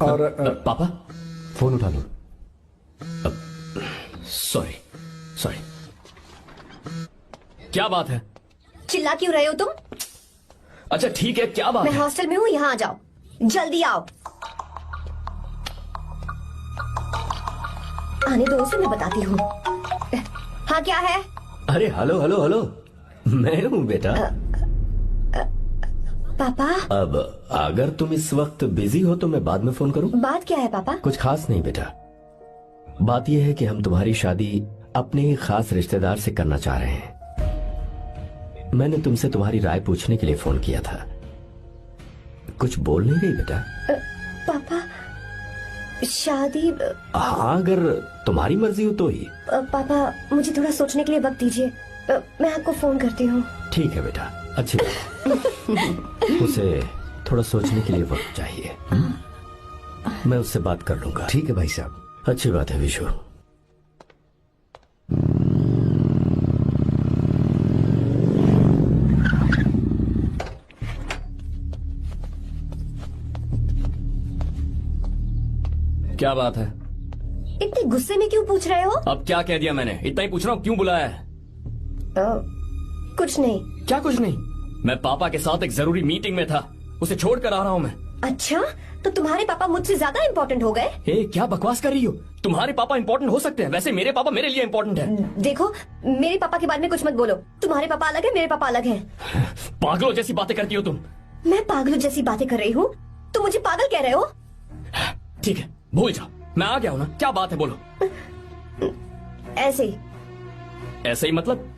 और पापा फोन उठा लो। Sorry sorry. क्या बात है? चिल्ला क्यों रहे हो तुम? अच्छा ठीक है, क्या बात मैं है? हॉस्टल में हूँ, यहाँ आ जाओ, जल्दी आओ। आने दो उसे, मैं बताती हूँ। हाँ क्या है? अरे हेलो हेलो हेलो, मैं हूँ बेटा। पापा। अब अगर तुम इस वक्त बिजी हो तो मैं बाद में फोन करूँ? बात क्या है पापा? कुछ खास नहीं बेटा, बात यह है कि हम तुम्हारी शादी अपने ही खास रिश्तेदार से करना चाह रहे हैं। मैंने तुमसे तुम्हारी राय पूछने के लिए फोन किया था। कुछ बोल नहीं रही बेटा? पापा शादी। हाँ अगर तुम्हारी मर्जी हो तो ही। पापा मुझे थोड़ा सोचने के लिए वक्त दीजिए, मैं आपको फोन करती हूँ। ठीक है बेटा, अच्छी बात। उसे थोड़ा सोचने के लिए वक्त चाहिए। मैं उससे बात कर लूंगा। ठीक है भाई साहब। अच्छी बात है विशु। क्या बात है? इतने गुस्से में क्यों पूछ रहे हो? अब क्या कह दिया मैंने? इतना ही पूछ रहा हूँ, क्यों बुलाया है? कुछ नहीं। क्या कुछ नहीं? मैं पापा के साथ एक जरूरी मीटिंग में था, उसे छोड़कर आ रहा हूँ मैं। अच्छा, तो तुम्हारे पापा मुझसे ज्यादा इम्पोर्टेंट हो गए? क्या बकवास कर रही हो? तुम्हारे पापा इम्पोर्टेंट हो सकते हैं, वैसे मेरे पापा मेरे लिए इम्पोर्टेंट है। देखो मेरे पापा के बारे में कुछ मत बोलो। तुम्हारे पापा अलग है, मेरे पापा अलग है। पागलों जैसी बातें करती हो तुम। मैं पागलों जैसी बातें कर रही हूँ? तुम मुझे पागल कह रहे हो? ठीक है भूल जाओ, मैं आ गया हूँ ना। क्या बात है बोलो। ऐसे ही। ऐसे ही मतलब?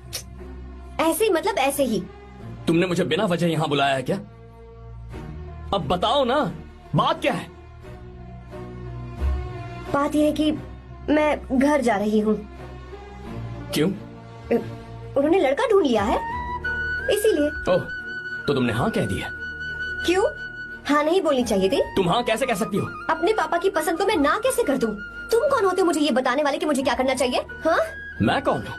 ऐसे ही मतलब ऐसे ही। तुमने मुझे बिना वजह यहाँ बुलाया है क्या? अब बताओ ना, बात क्या है? बात यह है कि मैं घर जा रही हूँ। क्यों? उन्होंने लड़का ढूंढ लिया है, इसीलिए। ओह, तो तुमने हाँ कह दिया? क्यों? हाँ नहीं बोलनी चाहिए थी? तुम हाँ कैसे कह सकती हो? अपने पापा की पसंद को मैं ना कैसे कर दूं? तुम कौन होते हो मुझे ये बताने वाले कि मुझे क्या करना चाहिए? हाँ? मैं कौन हूँ?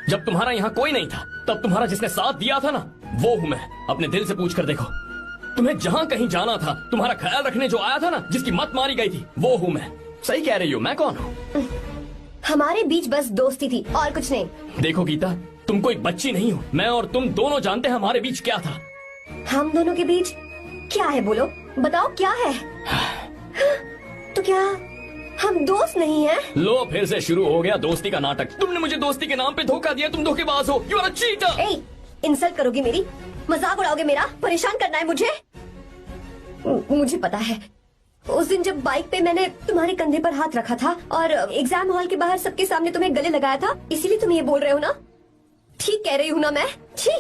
जब तुम्हारा यहाँ कोई नहीं था तब तुम्हारा जिसने साथ दिया था ना, वो हूँ मैं। अपने दिल से पूछ कर देखो। तुम्हें जहाँ कहीं जाना था, तुम्हारा ख्याल रखने जो आया था ना, जिसकी मत मारी गई थी, वो हूँ मैं। सही कह रही हो, मैं कौन हूँ? हमारे बीच बस दोस्ती थी और कुछ नहीं। देखो गीता, तुम कोई बच्ची नहीं हो। मैं और तुम दोनों जानते हैं हमारे बीच क्या था। हम दोनों के बीच क्या है? बोलो, बताओ क्या है? तो क्या हम दोस्त नहीं हैं? लो फिर से शुरू हो गया दोस्ती का नाटक। तुमने मुझे दोस्ती के नाम पे धोखा दिया। तुम धोखेबाज हो। You are a cheater. ए, इंसल्ट करोगे मेरी? मजाक उड़ाओगे मेरा? परेशान करना है मुझे? मुझे पता है, उस दिन जब बाइक पे मैंने तुम्हारे कंधे पर हाथ रखा था और एग्जाम हॉल के बाहर सबके सामने तुम्हें गले लगाया था, इसीलिए तुम ये बोल रहे हो ना? ठीक कह रही हूँ ना मैं? छी,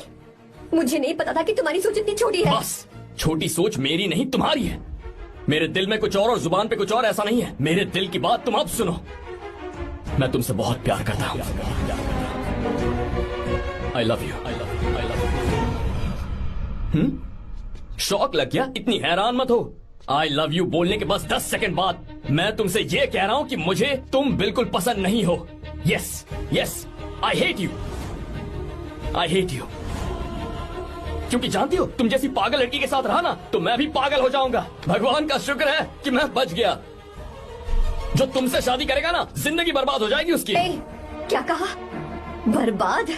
मुझे नहीं पता था कि तुम्हारी सोच इतनी छोटी है। बस, छोटी सोच मेरी नहीं तुम्हारी है। मेरे दिल में कुछ और जुबान पे कुछ और, ऐसा नहीं है। मेरे दिल की बात तुम अब सुनो। मैं तुमसे बहुत प्यार करता हूँ। I love you. शौक लग गया? इतनी हैरान मत हो। आई लव यू बोलने के बस 10 सेकंड बाद मैं तुमसे ये कह रहा हूँ कि मुझे तुम बिल्कुल पसंद नहीं हो। Yes yes, I hate you. I hate you. क्योंकि जानती हो, तुम जैसी पागल लड़की के साथ रहा ना तो मैं भी पागल हो जाऊंगा। भगवान का शुक्र है कि मैं बच गया। जो तुमसे शादी करेगा ना, जिंदगी बर्बाद हो जाएगी उसकी। क्या कहा? बर्बाद?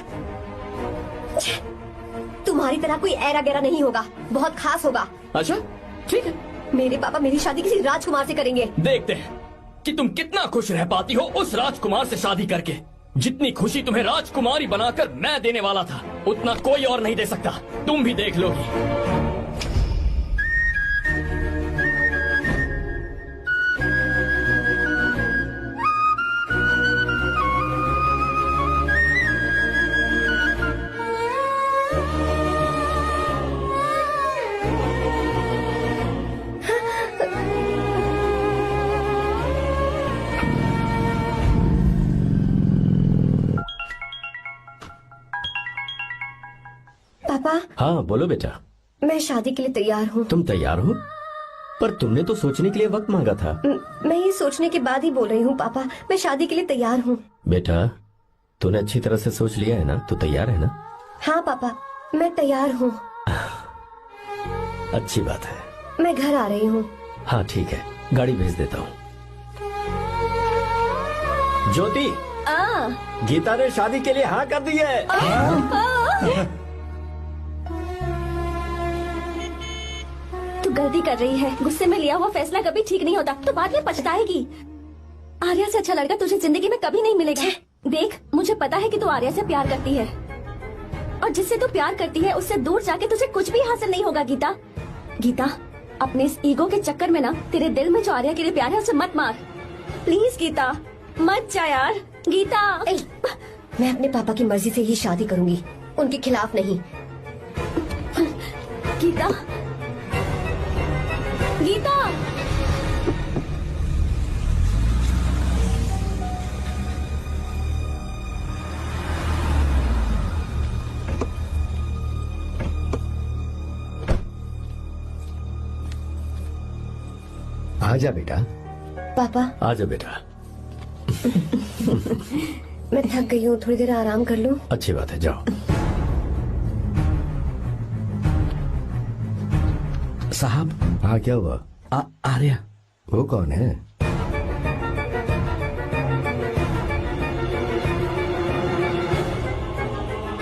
तुम्हारी तरह कोई ऐरा गैरा नहीं होगा, बहुत खास होगा। अच्छा ठीक है। मेरे पापा मेरी शादी किसी राजकुमार से करेंगे। देखते हैं कि तुम कितना खुश रह पाती हो उस राजकुमार से शादी करके। जितनी खुशी तुम्हें राजकुमारी बनाकर मैं देने वाला था, उतना कोई और नहीं दे सकता। तुम भी देख लोगी। पापा। हाँ बोलो बेटा। मैं शादी के लिए तैयार हूँ। तुम तैयार हो? पर तुमने तो सोचने के लिए वक्त मांगा था। मैं ये सोचने के बाद ही बोल रही हूँ पापा, मैं शादी के लिए तैयार हूँ। बेटा तूने अच्छी तरह से सोच लिया है ना? तू तैयार है ना? हाँ पापा, मैं तैयार हूँ। अच्छी बात है। मैं घर आ रही हूँ। हाँ ठीक है, गाड़ी भेज देता हूँ। ज्योति, गीता ने शादी के लिए हाँ कर दी है। तू गलती कर रही है। गुस्से में लिया हुआ फैसला कभी ठीक नहीं होता, तो बाद में पछताएगी। आर्या से अच्छा लड़का तुझे जिंदगी में कभी नहीं मिलेगा। देख, मुझे पता है कि तू आर्या से प्यार करती है, और जिससे तू प्यार करती है उससे दूर जाके तुझे कुछ भी हासिल नहीं होगा। गीता, गीता, अपने इस ईगो के चक्कर में ना तेरे दिल में जो आर्या के लिए प्यार है उसे मत मार। प्लीज गीता, मत जा यार। गीता, मैं अपने पापा की मर्जी से ही शादी करूंगी, उनके खिलाफ नहीं। गीता, गीता। आजा बेटा। पापा। आजा बेटा। मैं थक गई हूँ, थोड़ी देर आराम कर लूँ। अच्छी बात है, जाओ। साहब। हाँ क्या हुआ? आर्या। वो कौन है?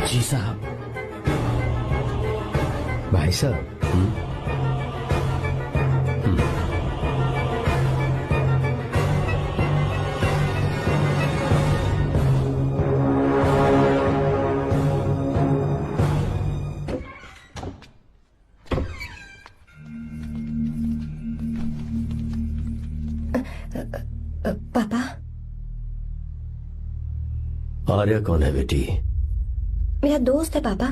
जी साहब। भाई साहब। पापा। आर्या कौन है बेटी? मेरा दोस्त है पापा।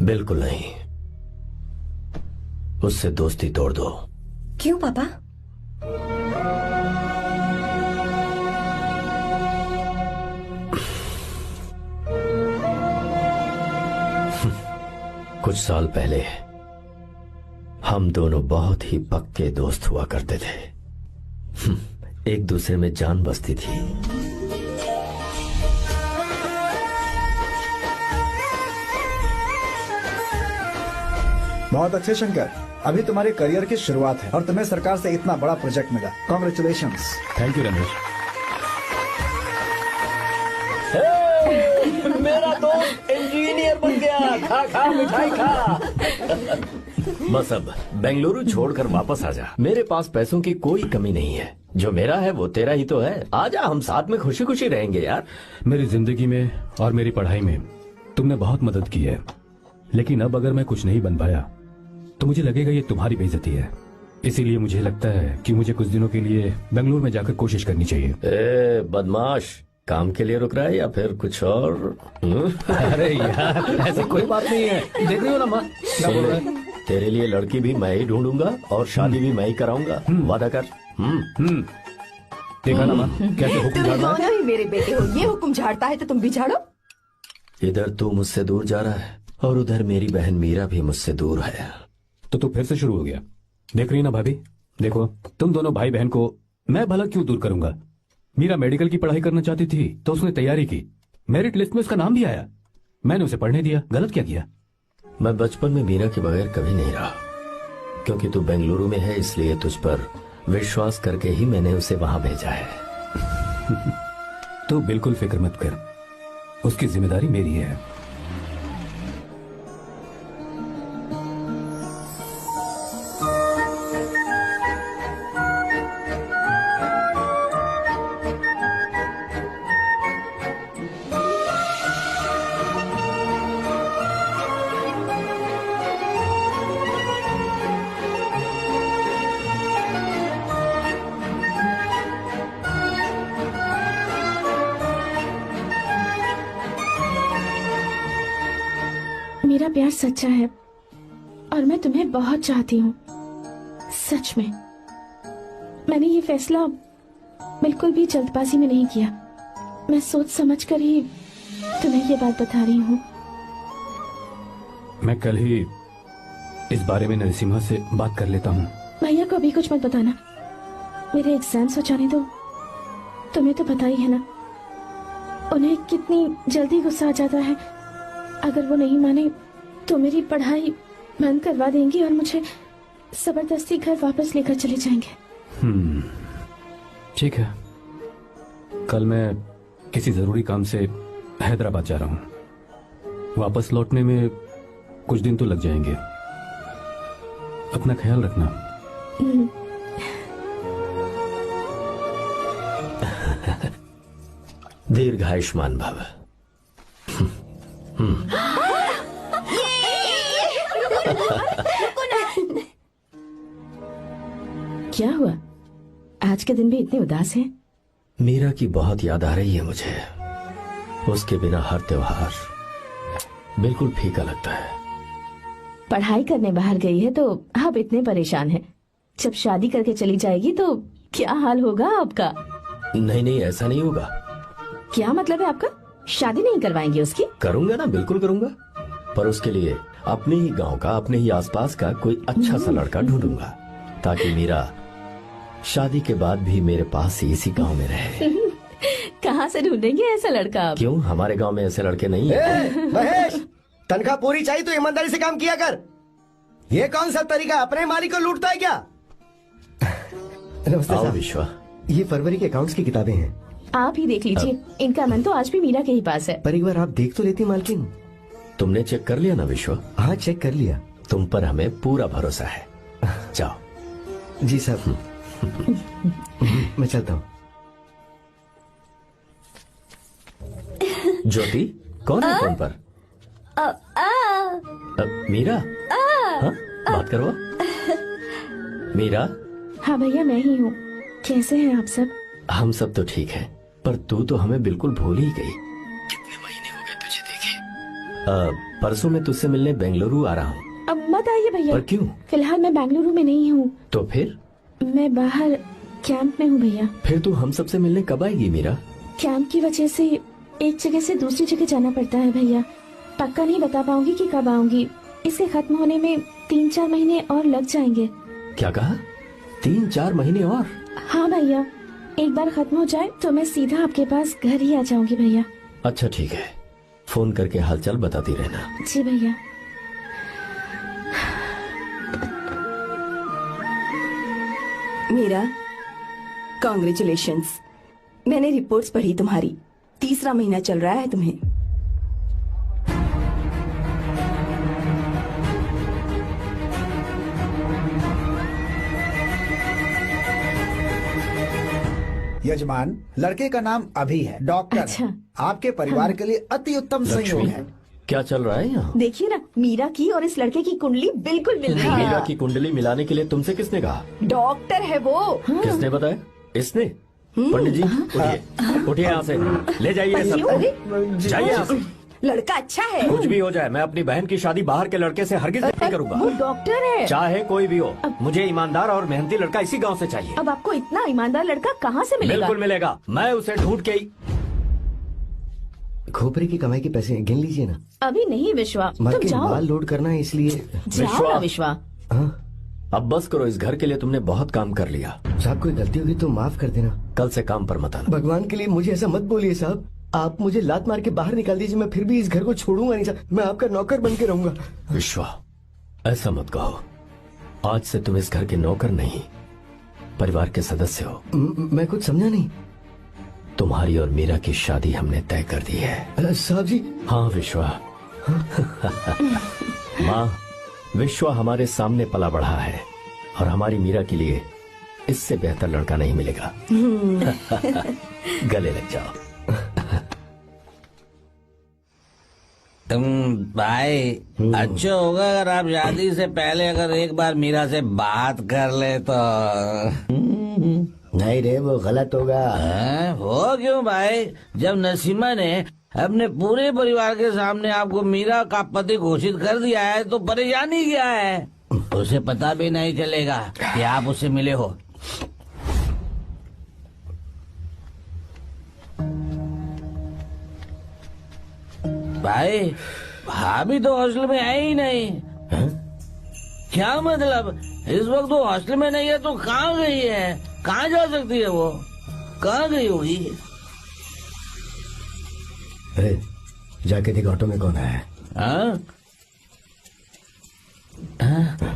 बिल्कुल नहीं, उससे दोस्ती तोड़ दो। क्यों पापा? कुछ साल पहले हम दोनों बहुत ही पक्के दोस्त हुआ करते थे। एक दूसरे में जान बसती थी। बहुत अच्छे शंकर, अभी तुम्हारे करियर की शुरुआत है और तुम्हें सरकार से इतना बड़ा प्रोजेक्ट मिला। कॉन्ग्रेचुलेशंस। Thank you Ramesh. मेरा दोस्त इंजीनियर बन गया। खा खा मिठाई खा। बस अब बेंगलुरु छोड़कर वापस आ जा। मेरे पास पैसों की कोई कमी नहीं है। जो मेरा है वो तेरा ही तो है। आजा, हम साथ में खुशी खुशी रहेंगे यार। मेरी जिंदगी में और मेरी पढ़ाई में तुमने बहुत मदद की है, लेकिन अब अगर मैं कुछ नहीं बन पाया तो मुझे लगेगा ये तुम्हारी बेइज्जती है। इसीलिए मुझे लगता है कि मुझे कुछ दिनों के लिए बेंगलुरु में जाकर कोशिश करनी चाहिए। ए बदमाश, काम के लिए रुक रहा है या फिर कुछ और? अरे यार, ऐसी कोई बात नहीं है। देख रही हो ना माँ, क्या बोल रहा है? तेरे लिए लड़की भी मैं ही ढूंढूंगा और शादी भी मैं ही कराऊंगा। वादा कर। देखा ना माँ, कैसे हुक्म तुम झाड़ना है? दोनों ही मेरे बेटे हो, ये हुक्म झाड़ता है तो तुम भी झाड़ो। इधर तू मुझसे दूर जा रहा है और उधर मेरी बहन मीरा भी मुझसे दूर है। तो फिर से शुरू हो गया। देख रही ना भाभी, देखो तुम दोनों भाई बहन को मैं भला क्यों दूर करूंगा। मीरा मेडिकल की पढ़ाई करना चाहती थी तो उसने तैयारी की, मेरिट लिस्ट में उसका नाम भी आया, मैंने उसे पढ़ने दिया। गलत क्या किया? मैं बचपन में मीरा के बगैर कभी नहीं रहा, क्योंकि तू बेंगलुरु में है इसलिए तुझ पर विश्वास करके ही मैंने उसे वहां भेजा है। तू बिल्कुल फिक्र मत कर, उसकी जिम्मेदारी मेरी है। मेरा प्यार सच्चा है और मैं तुम्हें बहुत चाहती हूँ, सच में। मैंने ये फैसला बिल्कुल भी जल्दबाजी में नहीं किया। मैं सोच समझ कर ही तुम्हें ये बात बता रही हूँ। मैं कल ही इस बारे में नरसिम्हा से बात कर लेता हूँ। भैया को अभी कुछ मत बताना, मेरे एग्जाम्स हो जाने दो। तुम्हें तो पता ही है ना उन्हें कितनी जल्दी गुस्सा आ जाता है। अगर वो नहीं माने तो मेरी पढ़ाई बंद करवा देंगी और मुझे जबरदस्ती घर वापस लेकर चले जाएंगे। ठीक है, कल मैं किसी जरूरी काम से हैदराबाद जा रहा हूँ। वापस लौटने में कुछ दिन तो लग जाएंगे। अपना ख्याल रखना। दीर्घायुष्मान भव। क्या हुआ, आज के दिन भी इतने उदास हैं? मीरा की बहुत याद आ रही है मुझे। उसके बिना हर त्योहार बिल्कुल फीका लगता है। पढ़ाई करने बाहर गई है तो आप इतने परेशान हैं। जब शादी करके चली जाएगी तो क्या हाल होगा आपका? नहीं नहीं, ऐसा नहीं होगा। क्या मतलब है आपका? शादी नहीं करवाएंगे उसकी? करूंगा ना, बिल्कुल करूंगा, पर उसके लिए अपने ही गांव का, अपने ही आसपास का कोई अच्छा सा लड़का ढूंढूंगा ताकि मीरा शादी के बाद भी मेरे पास ही इसी गांव में रहे। कहाँ से ढूंढेंगे ऐसा लड़का आप? क्यों, हमारे गांव में ऐसे लड़के नहीं हैं। महेश, तनख्वाह पूरी चाहिए तो ईमानदारी से काम किया कर। ये कौन सा तरीका, अपने मालिक को लूटता है क्या? नमस्ते आओ साहब। विश्वा। ये फरवरी के अकाउंट्स की किताबें हैं। आप ही देख लीजिए, इनका मन तो आज भी मीरा के ही पास है। पर एक बार आप देख तो लेती मालकिन। तुमने चेक कर लिया ना विश्वा? हाँ, चेक कर लिया। तुम पर हमें पूरा भरोसा है। जाओ। जी साहब। मैं चलता हूँ। ज्योति, कौन है फोन पर? मीरा। हाँ, बात करो। मीरा। हाँ भैया, मैं ही हूँ। कैसे हैं आप सब? हम सब तो ठीक हैं, पर तू तो हमें बिल्कुल भूल ही गई। कितने महीने हो गए तुझे देखे। परसों मैं तुझसे मिलने बेंगलुरु आ रहा हूँ। अब मत आइए भैया। पर क्यों? फिलहाल मैं बेंगलुरु में नहीं हूँ। तो फिर? मैं बाहर कैंप में हूँ भैया। फिर तू हम सबसे मिलने कब आएगी मीरा? कैंप की वजह से एक जगह से दूसरी जगह जाना पड़ता है भैया। पक्का नहीं बता पाऊंगी कि कब आऊंगी। इसके खत्म होने में 3-4 महीने और लग जाएंगे। क्या कहा? 3-4 महीने और? हाँ भैया, एक बार खत्म हो जाए तो मैं सीधा आपके पास घर ही आ जाऊंगी भैया। अच्छा ठीक है, फोन करके हालचाल बताती रहना। जी भैया। मीरा, कॉन्ग्रेचुलेशंस। मैंने रिपोर्ट्स पढ़ी तुम्हारी। 3रा महीना चल रहा है तुम्हें। यजमान, लड़के का नाम अभी है, डॉक्टर। अच्छा। आपके परिवार के लिए अति उत्तम संयोग है। क्या चल रहा है यहाँ? देखिए ना, मीरा की और इस लड़के की कुंडली बिल्कुल मिल रही है। मीरा की कुंडली मिलाने के लिए तुमसे किसने कहा? डॉक्टर है वो। किसने बताया? इसने? पंडित जी, उठिए, उठिए यहाँ से, ले जाइए सब। जाइए यहाँ से। लड़का अच्छा है। कुछ भी हो जाए, मैं अपनी बहन की शादी बाहर के लड़के से हरगिज नहीं करूंगा। वो डॉक्टर है। चाहे कोई भी हो, मुझे ईमानदार और मेहनती लड़का इसी गांव से चाहिए। अब आपको इतना ईमानदार लड़का कहाँ से मिलेगा? बिल्कुल मिलेगा, मैं उसे ढूंढ के ही। खोपरे की कमाई के पैसे गिन लीजिए ना। अभी नहीं विश्वा, तुम मालकिन, जाओ। माल लोड करना है इसलिए। जाओ ना विश्वा। अब बस करो, इस घर के लिए तुमने बहुत काम कर लिया। साहब, कोई गलती होगी तो माफ कर देना। कल से काम पर मत आना। भगवान के लिए मुझे ऐसा मत बोलिए साहब। आप मुझे लात मार के बाहर निकाल दीजिए, मैं फिर भी इस घर को छोड़ूंगा नहीं साहब। मैं आपका नौकर बन के रहूंगा। विश्वा, ऐसा मत कहो। आज से तुम इस घर के नौकर नहीं, परिवार के सदस्य हो। मैं कुछ समझा नहीं। तुम्हारी और मीरा की शादी हमने तय कर दी है। साहब जी। हाँ विश्वा। माँ, विश्वा हमारे सामने पला बढ़ा है और हमारी मीरा के लिए इससे बेहतर लड़का नहीं मिलेगा। गले लग जाओ। तुम भाई, अच्छा होगा अगर आप शादी से पहले अगर एक बार मीरा से बात कर ले तो। नहीं रे, वो गलत होगा। हो क्यों भाई? जब नसीमा ने अपने पूरे परिवार के सामने आपको मीरा का पति घोषित कर दिया है तो परेशानी क्या है? उसे पता भी नहीं चलेगा कि आप उससे मिले हो। भाई भाभी तो हॉस्टल में है ही नहीं। क्या मतलब? इस वक्त वो हॉस्टल में नहीं है तो कहाँ गई है? कहाँ जा सकती है वो? कहाँ गई होगी? अरे जाके देख ऑटो में कौन है। हाँ? हाँ?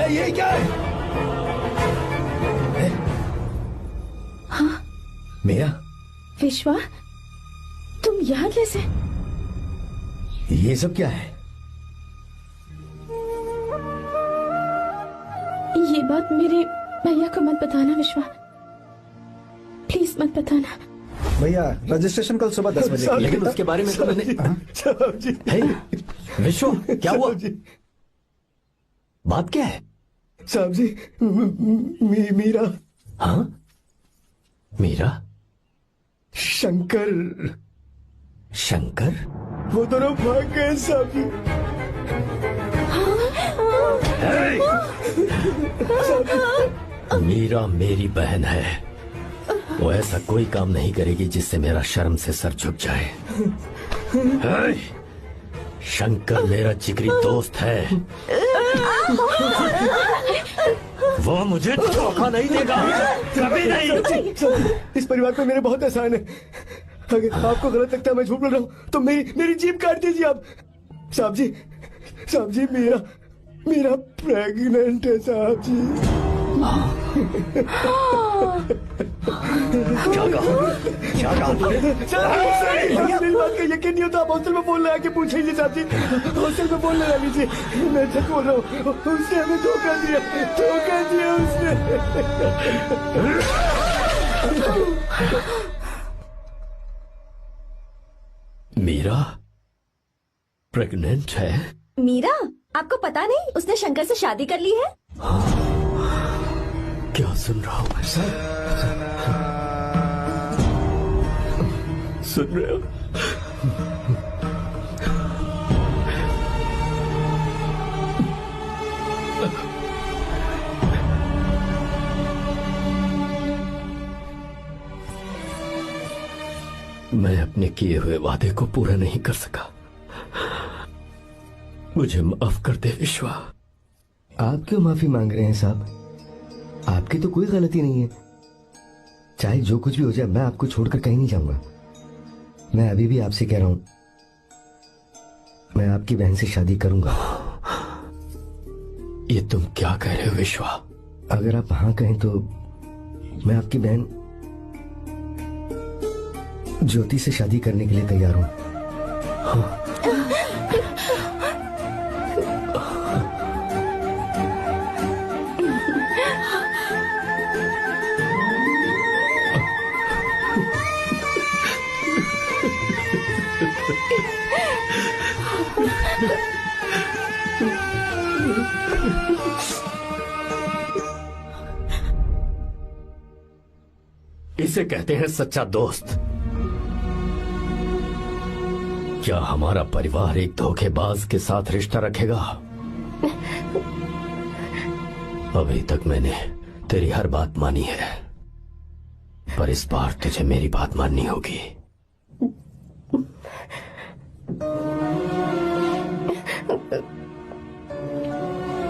ये क्या है? हाँ मेरा विश्वा, तुम यहाँ कैसे? ये सब क्या है? ये बात मेरे भैया को मत बताना विश्वा, प्लीज मत बताना। भैया रजिस्ट्रेशन कल सुबह 10 बजे। लेकिन उसके बारे में तो मैंने। विश्व क्या हुआ? बात क्या है? साहब जी मीरा। हाँ मीरा? शंकर। शंकर? वो दोनों भाग गए साहब जी। मीरा मेरी बहन है, वो ऐसा कोई काम नहीं करेगी जिससे मेरा शर्म से सर झुक जाए। शंकर मेरा जिगरी दोस्त है, वो मुझे धोखा नहीं देगा, कभी नहीं। इस परिवार पे मेरे बहुत एहसान है। अगर आपको गलत लगता है मैं झूठ बोल रहा हूँ तो मेरी जीभ काट दीजिए आप। साहब जी मेरा प्रेग्नेंट है साहब जी। क्या कहा मेरी बात का यकीन नहीं होता। आप हॉस्टल में फोन लगा के पूछ लीजिए साहब जी। हॉस्टल में फोन लगा लीजिए। मैं सच बोल रहा हूँ, उसने हमें धोखा दिया उसने। मीरा प्रेग्नेंट है? मीरा, आपको पता नहीं उसने शंकर से शादी कर ली है? क्या सुन रहा हूँ मैं? सुन रहे हो? मैं अपने किए हुए वादे को पूरा नहीं कर सका, मुझे माफ कर दे विश्वा। आप क्यों माफी मांग रहे हैं साहब? आपकी तो कोई गलती नहीं है। चाहे जो कुछ भी हो जाए मैं आपको छोड़कर कहीं नहीं जाऊंगा। मैं अभी भी आपसे कह रहा हूं, मैं आपकी बहन से शादी करूंगा। ये तुम क्या कह रहे हो विश्वा? अगर आप हाँ कहें तो मैं आपकी बहन ज्योति से शादी करने के लिए तैयार हूं। हाँ। इसे कहते हैं सच्चा दोस्त। क्या हमारा परिवार एक धोखेबाज के साथ रिश्ता रखेगा? अभी तक मैंने तेरी हर बात मानी है, पर इस बार तुझे मेरी बात माननी होगी।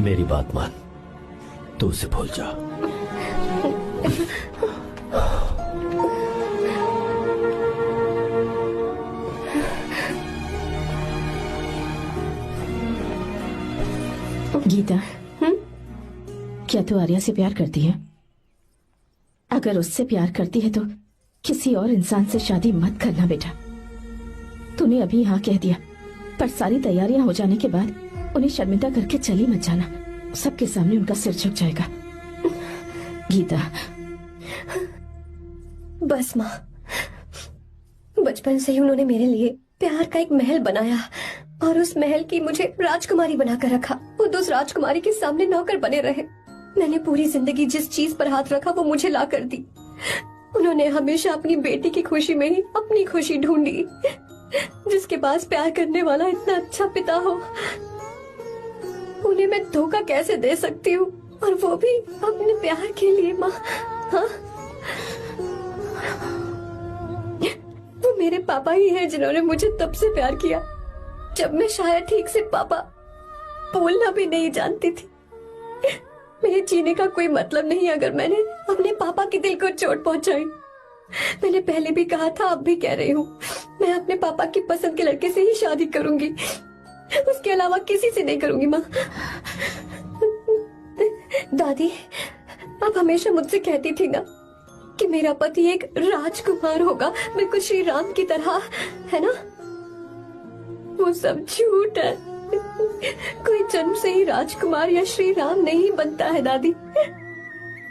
मेरी बात मान, तू उसे भूल जा। गीता, क्या तू आर्या से प्यार करती है? अगर उससे प्यार करती है तो किसी और इंसान से शादी मत करना बेटा। तूने अभी हाँ कह दिया, पर सारी तैयारियां हो जाने के बाद उन्हें शर्मिंदा करके चली मत जाना, सबके सामने उनका सिर झुक जाएगा। गीता। बस माँ, बचपन से ही उन्होंने मेरे लिए प्यार का एक महल बनाया और उस महल की मुझे राजकुमारी बनाकर रखा। वो उस राजकुमारी के सामने नौकर बने रहे। मैंने पूरी जिंदगी जिस चीज पर हाथ रखा वो मुझे ला कर दी। उन्होंने हमेशा अपनी बेटी की खुशी में ही अपनी खुशी ढूंढी। जिसके पास प्यार करने वाला इतना अच्छा पिता हो, उन्हें मैं धोखा कैसे दे सकती हूँ, और वो भी अपने प्यार के लिए। माँ, हाँ, वो मेरे पापा ही हैं जिन्होंने मुझे तब से प्यार किया जब मैं शायद ठीक से पापा बोलना भी नहीं जानती थी। मेरे जीने का कोई मतलब नहीं अगर मैंने अपने पापा के दिल को चोट पहुंचाई। मैंने पहले भी कहा था, अब भी कह रही हूँ, मैं अपने पापा की पसंद के लड़के से ही शादी करूंगी, उसके अलावा किसी से नहीं करूंगी। माँ, दादी, आप हमेशा मुझसे कहती थी ना कि मेरा पति एक राजकुमार होगा, बिल्कुल श्री राम की तरह, है ना? वो सब झूठ है। कोई जन्म से ही राजकुमार या श्री राम नहीं बनता है दादी।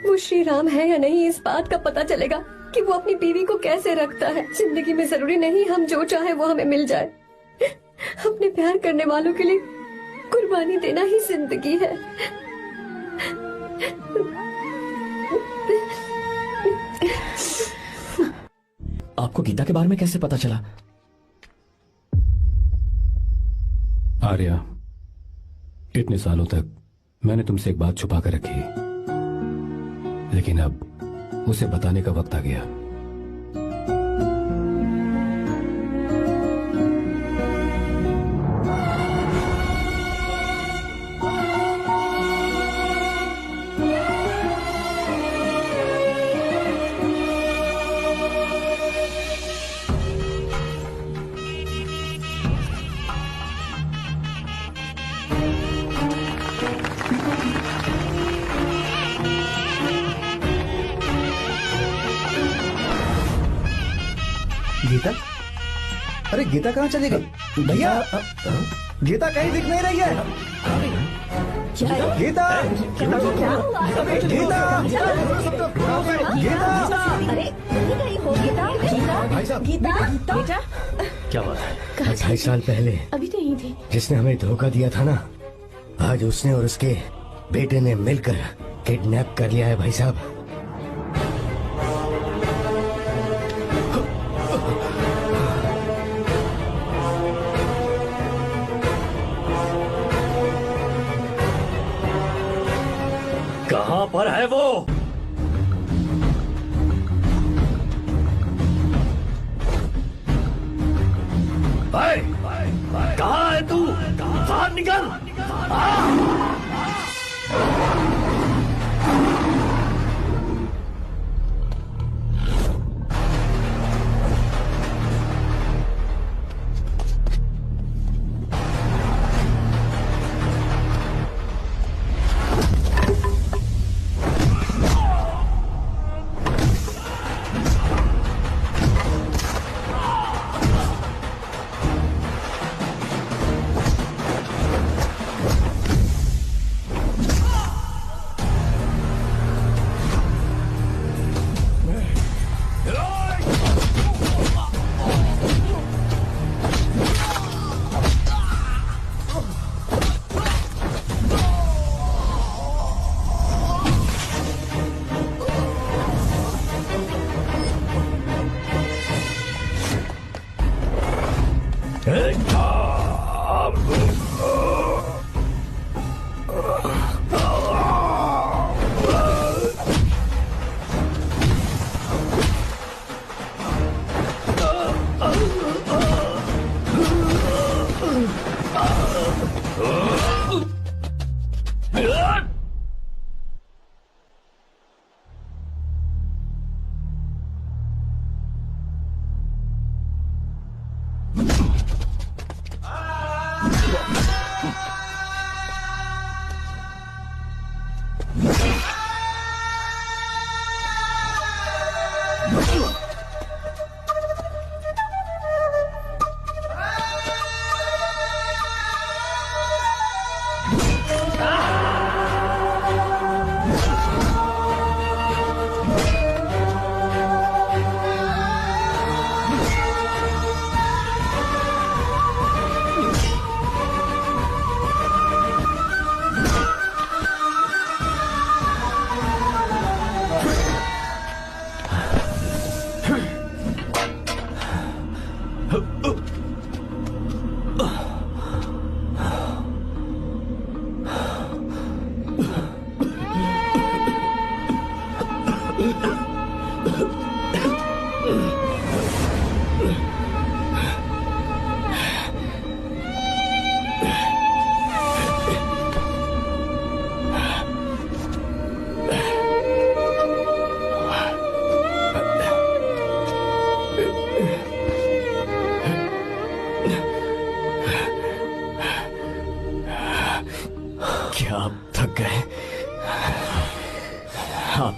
वो श्री राम है या नहीं, इस बात का पता चलेगा कि वो अपनी बीवी को कैसे रखता है। जिंदगी में जरूरी नहीं हम जो चाहे वो हमें मिल जाए। अपने प्यार करने वालों के लिए कुर्बानी देना ही जिंदगी है। आपको गीता के बारे में कैसे पता चला? आर्या, इतने सालों तक मैंने तुमसे एक बात छुपा कर रखी, लेकिन अब उसे बताने का वक्त आ गया। गीता? अरे गीता कहाँ चली गई? भैया, गीता कहीं दिख नहीं रही है। गीता, गीता, गीता, अरे कहीं गई हो गीता? भाई साहब, बेटा, क्या बात है? 28 साल पहले अभी तो यही थी। जिसने हमें धोखा दिया था ना, आज उसने और उसके बेटे ने मिलकर किडनैप कर लिया है भाई साहब। कहां पर है वो? कहां है तू? बाहर निकल!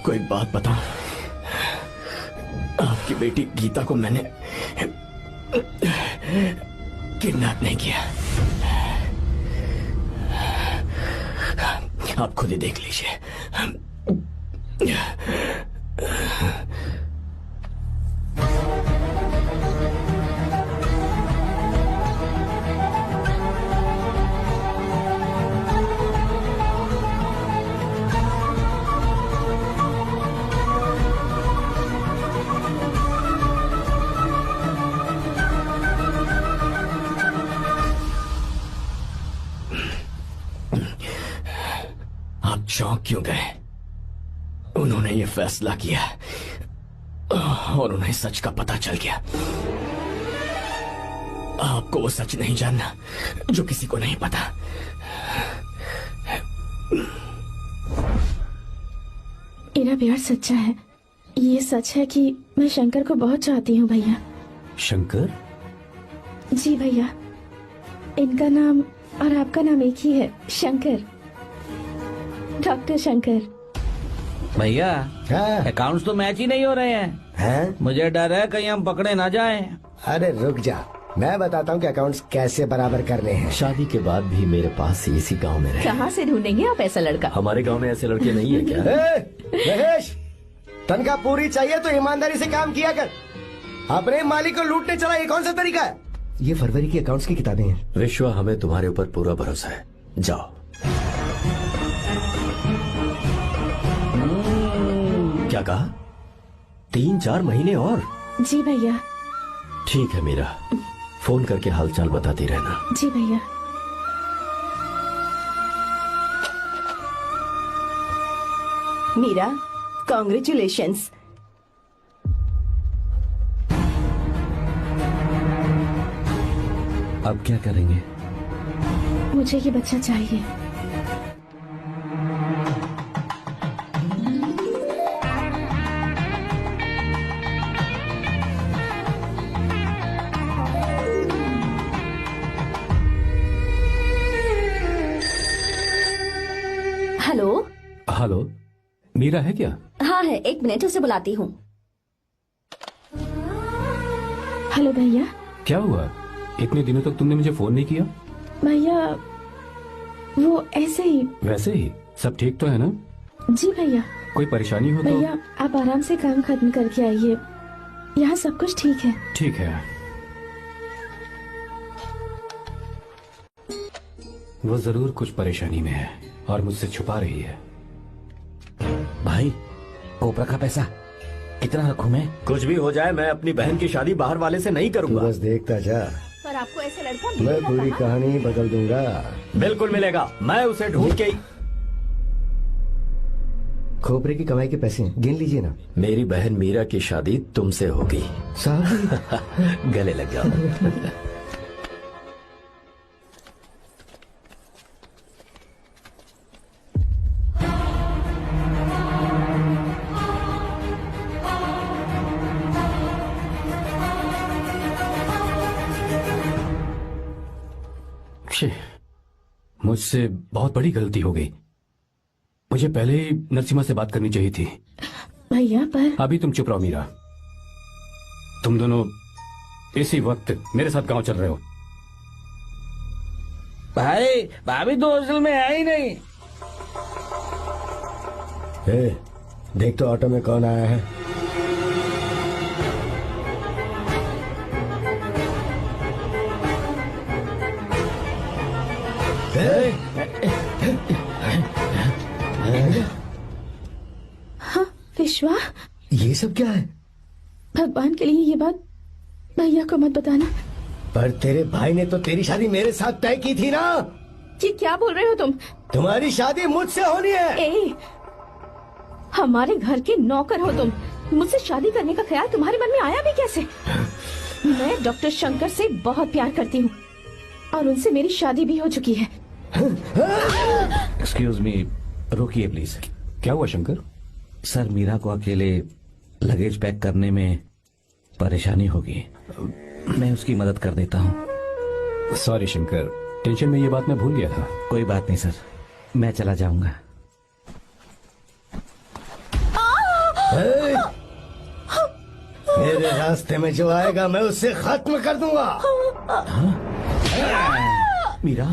आपको एक बात बताऊं, आपकी बेटी गीता को मैंने किडनैप नहीं किया। आप खुद ही देख लीजिए। आप चौंक क्यों गए? उन्होंने ये फैसला किया और उन्हें सच का पता चल गया। आपको वो सच नहीं जानना जो किसी को नहीं पता। मेरा प्यार सच्चा है। ये सच है कि मैं शंकर को बहुत चाहती हूँ भैया। शंकर? जी भैया, इनका नाम और आपका नाम एक ही है, शंकर, डॉक्टर शंकर। भैया अकाउंट्स तो मैच ही नहीं हो रहे हैं। मुझे डर है कहीं हम पकड़े ना जाएं। अरे रुक जा, मैं बताता हूँ कि अकाउंट्स कैसे बराबर करने हैं। शादी के बाद भी मेरे पास ही इसी गांव में रहे। कहाँ से ढूंढेंगे आप ऐसा लड़का? हमारे गांव में ऐसे लड़के नहीं है क्या? महेश, तनख्वाह पूरी चाहिए तो ईमानदारी से काम किया कर। अपने मालिक को लूटने चला, ये कौन सा तरीका है? ये फरवरी की अकाउंट्स की किताबें हैं। विश्वा, हमें तुम्हारे ऊपर पूरा भरोसा है। जाओ। क्या कहा? 3-4 महीने और? जी भैया। ठीक है मीरा, फोन करके हालचाल बताती रहना। जी भैया। मीरा, कॉन्ग्रेचुलेशंस। अब क्या करेंगे? मुझे ये बच्चा चाहिए। हेलो। हेलो, मीरा है क्या? हाँ है, 1 मिनट, उसे बुलाती हूँ। हेलो भैया। क्या हुआ? इतने दिनों तक तुमने मुझे फोन नहीं किया? भैया वो ऐसे ही। वैसे ही? सब ठीक तो है ना? जी भैया। कोई परेशानी हो तो? भैया आप आराम से काम खत्म करके आइए, यहाँ सब कुछ ठीक है। ठीक है। वो जरूर कुछ परेशानी में है और मुझसे छुपा रही है। भाई, कोपरा का पैसा कितना रखूं मैं? कुछ भी हो जाए, मैं अपनी बहन की शादी बाहर वाले से नहीं करूंगा। बस देखता जा, पर आपको ऐसे लड़का मैं मिलेगा पूरी कहाँ? कहानी बदल दूंगा। बिल्कुल मिलेगा, मैं उसे ढूंढ के ही। खोपरे की कमाई के पैसे गिन लीजिए ना। मेरी बहन मीरा की शादी तुमसे होगी। साहब गले लग जाओ। मुझसे बहुत बड़ी गलती हो गई। मुझे पहले ही नरसिम्हा से बात करनी चाहिए थी। भैया पर अभी तुम चुप रहो मीरा। तुम दोनों इसी वक्त मेरे साथ गांव चल रहे हो। भाई, भाभी तो हॉस्टल में है ही नहीं। देख तो ऑटो में कौन आया है। हाँ विश्वा, ये सब क्या है? भगवान के लिए ये बात भैया को मत बताना। पर तेरे भाई ने तो तेरी शादी मेरे साथ तय की थी ना। ये क्या बोल रहे हो तुम? तुम्हारी शादी मुझसे होनी है। हमारे घर के नौकर हो तुम, मुझसे शादी करने का ख्याल तुम्हारे मन में आया भी कैसे? मैं डॉक्टर शंकर से बहुत प्यार करती हूँ और उनसे मेरी शादी भी हो चुकी है। एक्सक्यूज मी, रोकिए प्लीज। क्या हुआ शंकर? सर, मीरा को अकेले लगेज पैक करने में परेशानी होगी, मैं उसकी मदद कर देता हूँ। सॉरी शंकर, टेंशन में ये बात मैं भूल गया था। कोई बात नहीं सर, मैं चला जाऊंगा। मेरे रास्ते में जो आएगा मैं उससे खत्म कर दूंगा। मीरा,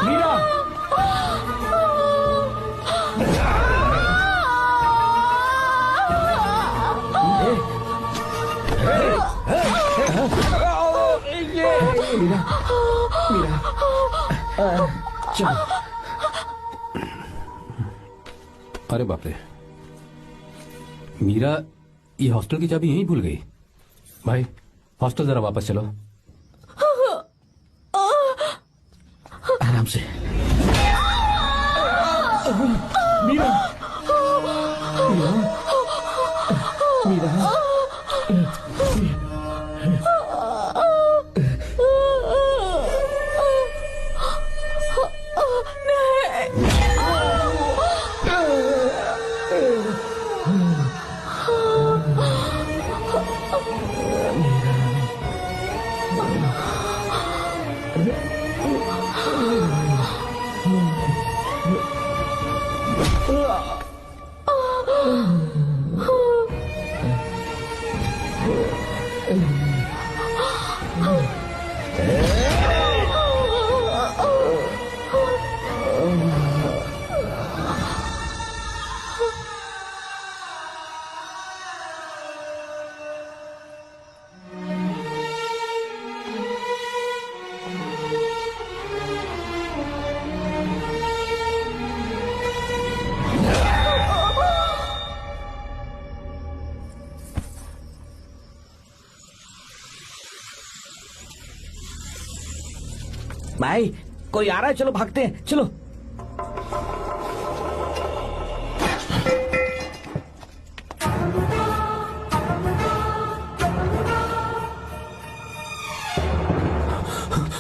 मीरा, मीरा, चलो। अरे बाप रे, मीरा ये हॉस्टल की चाबी यहीं भूल गई। भाई हॉस्टल जरा वापस चलो। आराम से। मीरा, मीरा, भाई कोई आ रहा है, चलो भागते हैं, चलो।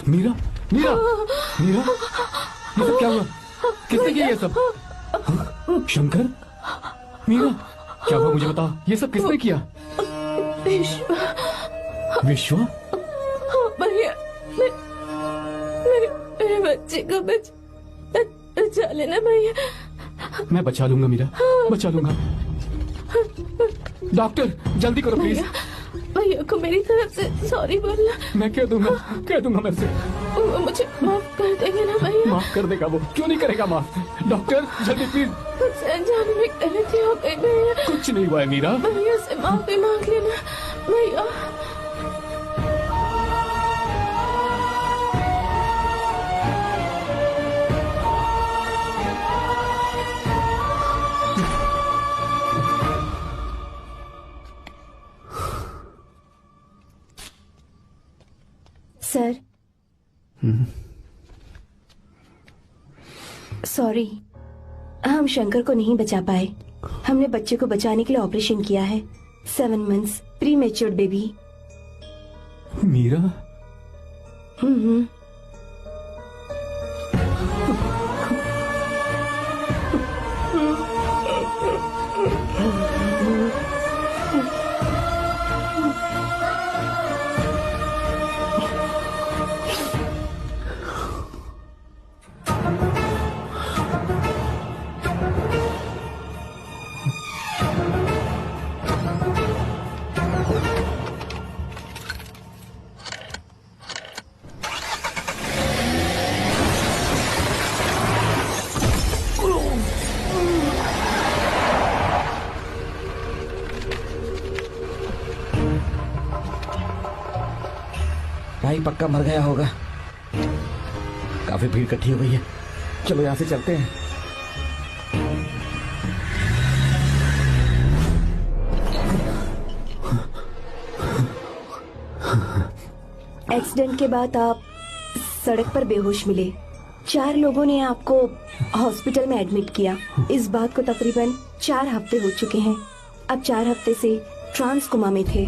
मीरा, मीरा, मीरा, ये सब क्या हुआ? किसने किया ये सब? शंकर, मीरा, क्या हुआ मुझे बताओ, ये सब किसने किया? विश्वा? भैया, मेरे बच्चे को बचा लेना भैया। मैं बचा लूंगा मीरा, बचा लूंगा। डॉक्टर जल्दी करो प्लीज। भैया को मेरी तरफ से सॉरी बोलना। मैं कह दूंगा मैं से। वो मुझे माफ कर देंगे ना भैया? माफ कर देगा वो, क्यों नहीं करेगा माफ? डॉक्टर जल्दी प्लीज। कुछ अनजाने में गलती हो गई भैया। कुछ नहीं हुआ है मीरा। भैया से माफी मांग लेना भैया। सर, सॉरी, हम शंकर को नहीं बचा पाए। हमने बच्चे को बचाने के लिए ऑपरेशन किया है। 7 months pre matured baby. Meera? भाई पक्का मर गया होगा। काफी भीड़ इकट्ठी हो गई है, चलो यहाँ से चलते हैं। एक्सीडेंट के बाद आप सड़क पर बेहोश मिले। 4 लोगों ने आपको हॉस्पिटल में एडमिट किया। इस बात को तकरीबन 4 हफ्ते हो चुके हैं। अब 4 हफ्ते से ट्रांस कोमा में थे।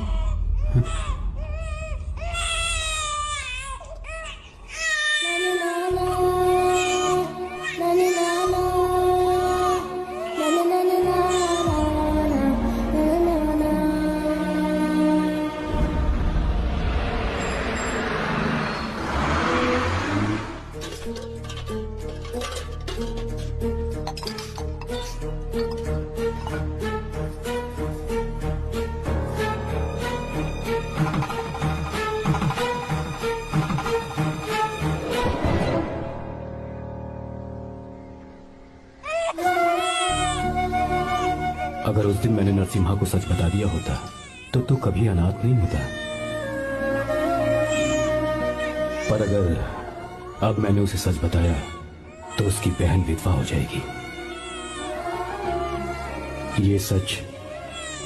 नरसिम्हा को सच बता दिया होता तो तू कभी अनाथ नहीं होता। पर अगर अब मैंने उसे सच बताया तो उसकी बहन विधवा हो जाएगी। ये सच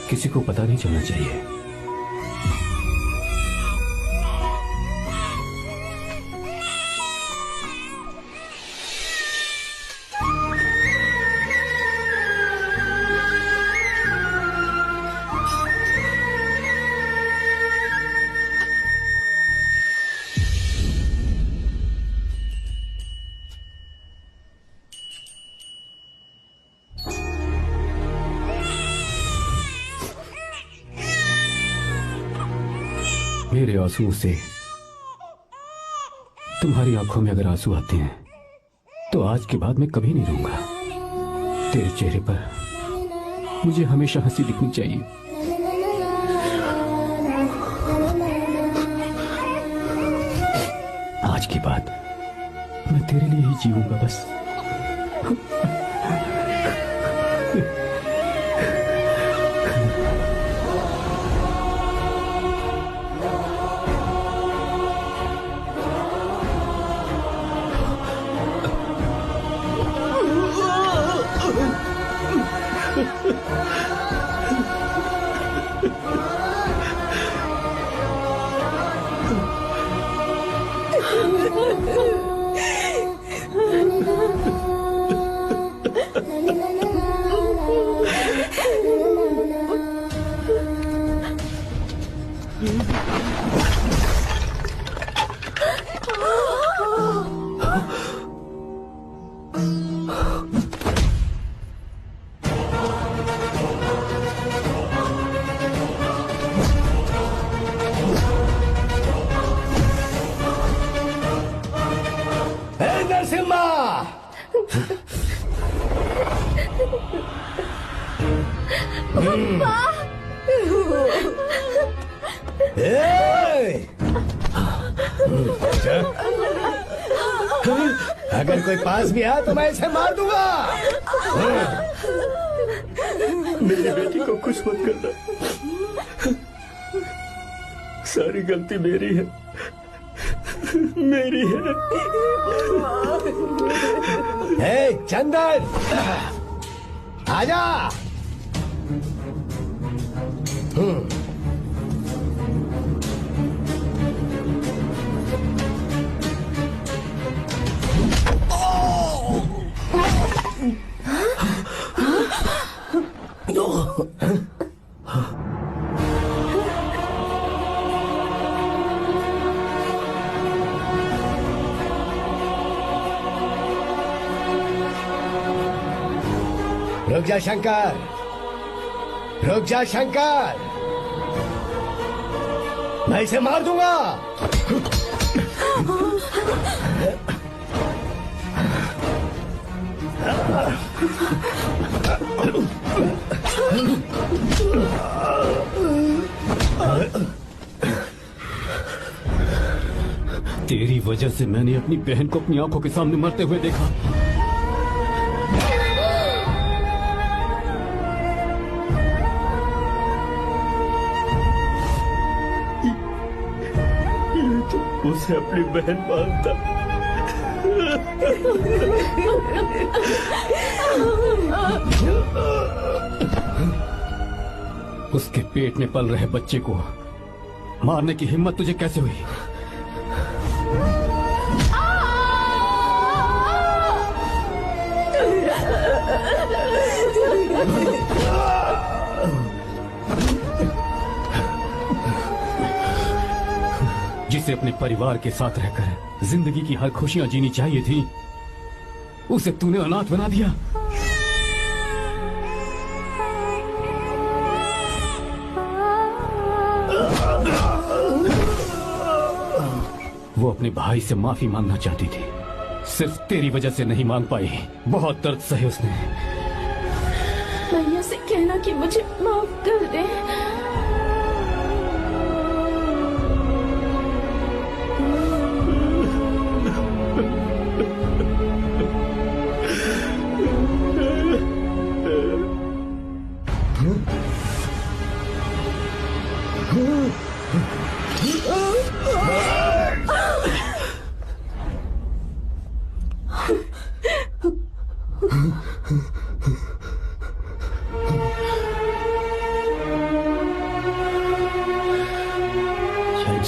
किसी को पता नहीं चलना चाहिए। मेरे आंसुओं से तुम्हारी आंखों में अगर आंसू आते हैं तो आज के बाद मैं कभी नहीं रोऊंगा। तेरे चेहरे पर मुझे हमेशा हंसी दिखनी चाहिए। आज के बाद मैं तेरे लिए ही जीऊंगा बस। अगर कोई पास भी आया तो मैं इसे मार दूंगा। मेरी बेटी को कुछ मत करना। सारी गलती मेरी है, मेरी है। हे चंदन, आजा। रुक जा शंकर, रुक जा शंकर, मैं इसे मार दूंगा। तेरी वजह से मैंने अपनी बहन को अपनी आंखों के सामने मरते हुए देखा। उसे अपनी बहन मानता। उसके पेट में पल रहे बच्चे को मारने की हिम्मत तुझे कैसे हुई? जिसे अपने परिवार के साथ रहकर जिंदगी की हर खुशियां जीनी चाहिए थी, उसे तूने अनाथ बना दिया। वो अपने भाई से माफी मांगना चाहती थी, सिर्फ तेरी वजह से नहीं मांग पाई। बहुत दर्द सहे उसने। भैया से कहना कि मुझे माफ कर दे।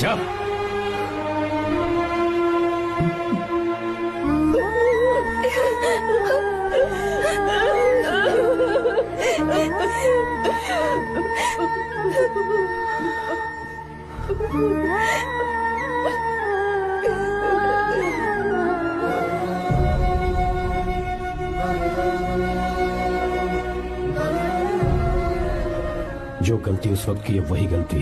जा। जो गलती उस वक्त की है वही गलती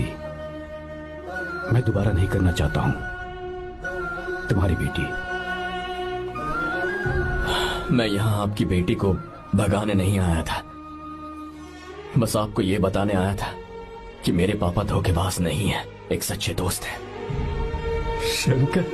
मैं दोबारा नहीं करना चाहता हूं। तुम्हारी बेटी। मैं यहाँ आपकी बेटी को भगाने नहीं आया था, बस आपको ये बताने आया था कि मेरे पापा धोखेबाज नहीं है, एक सच्चे दोस्त हैं। शंकर,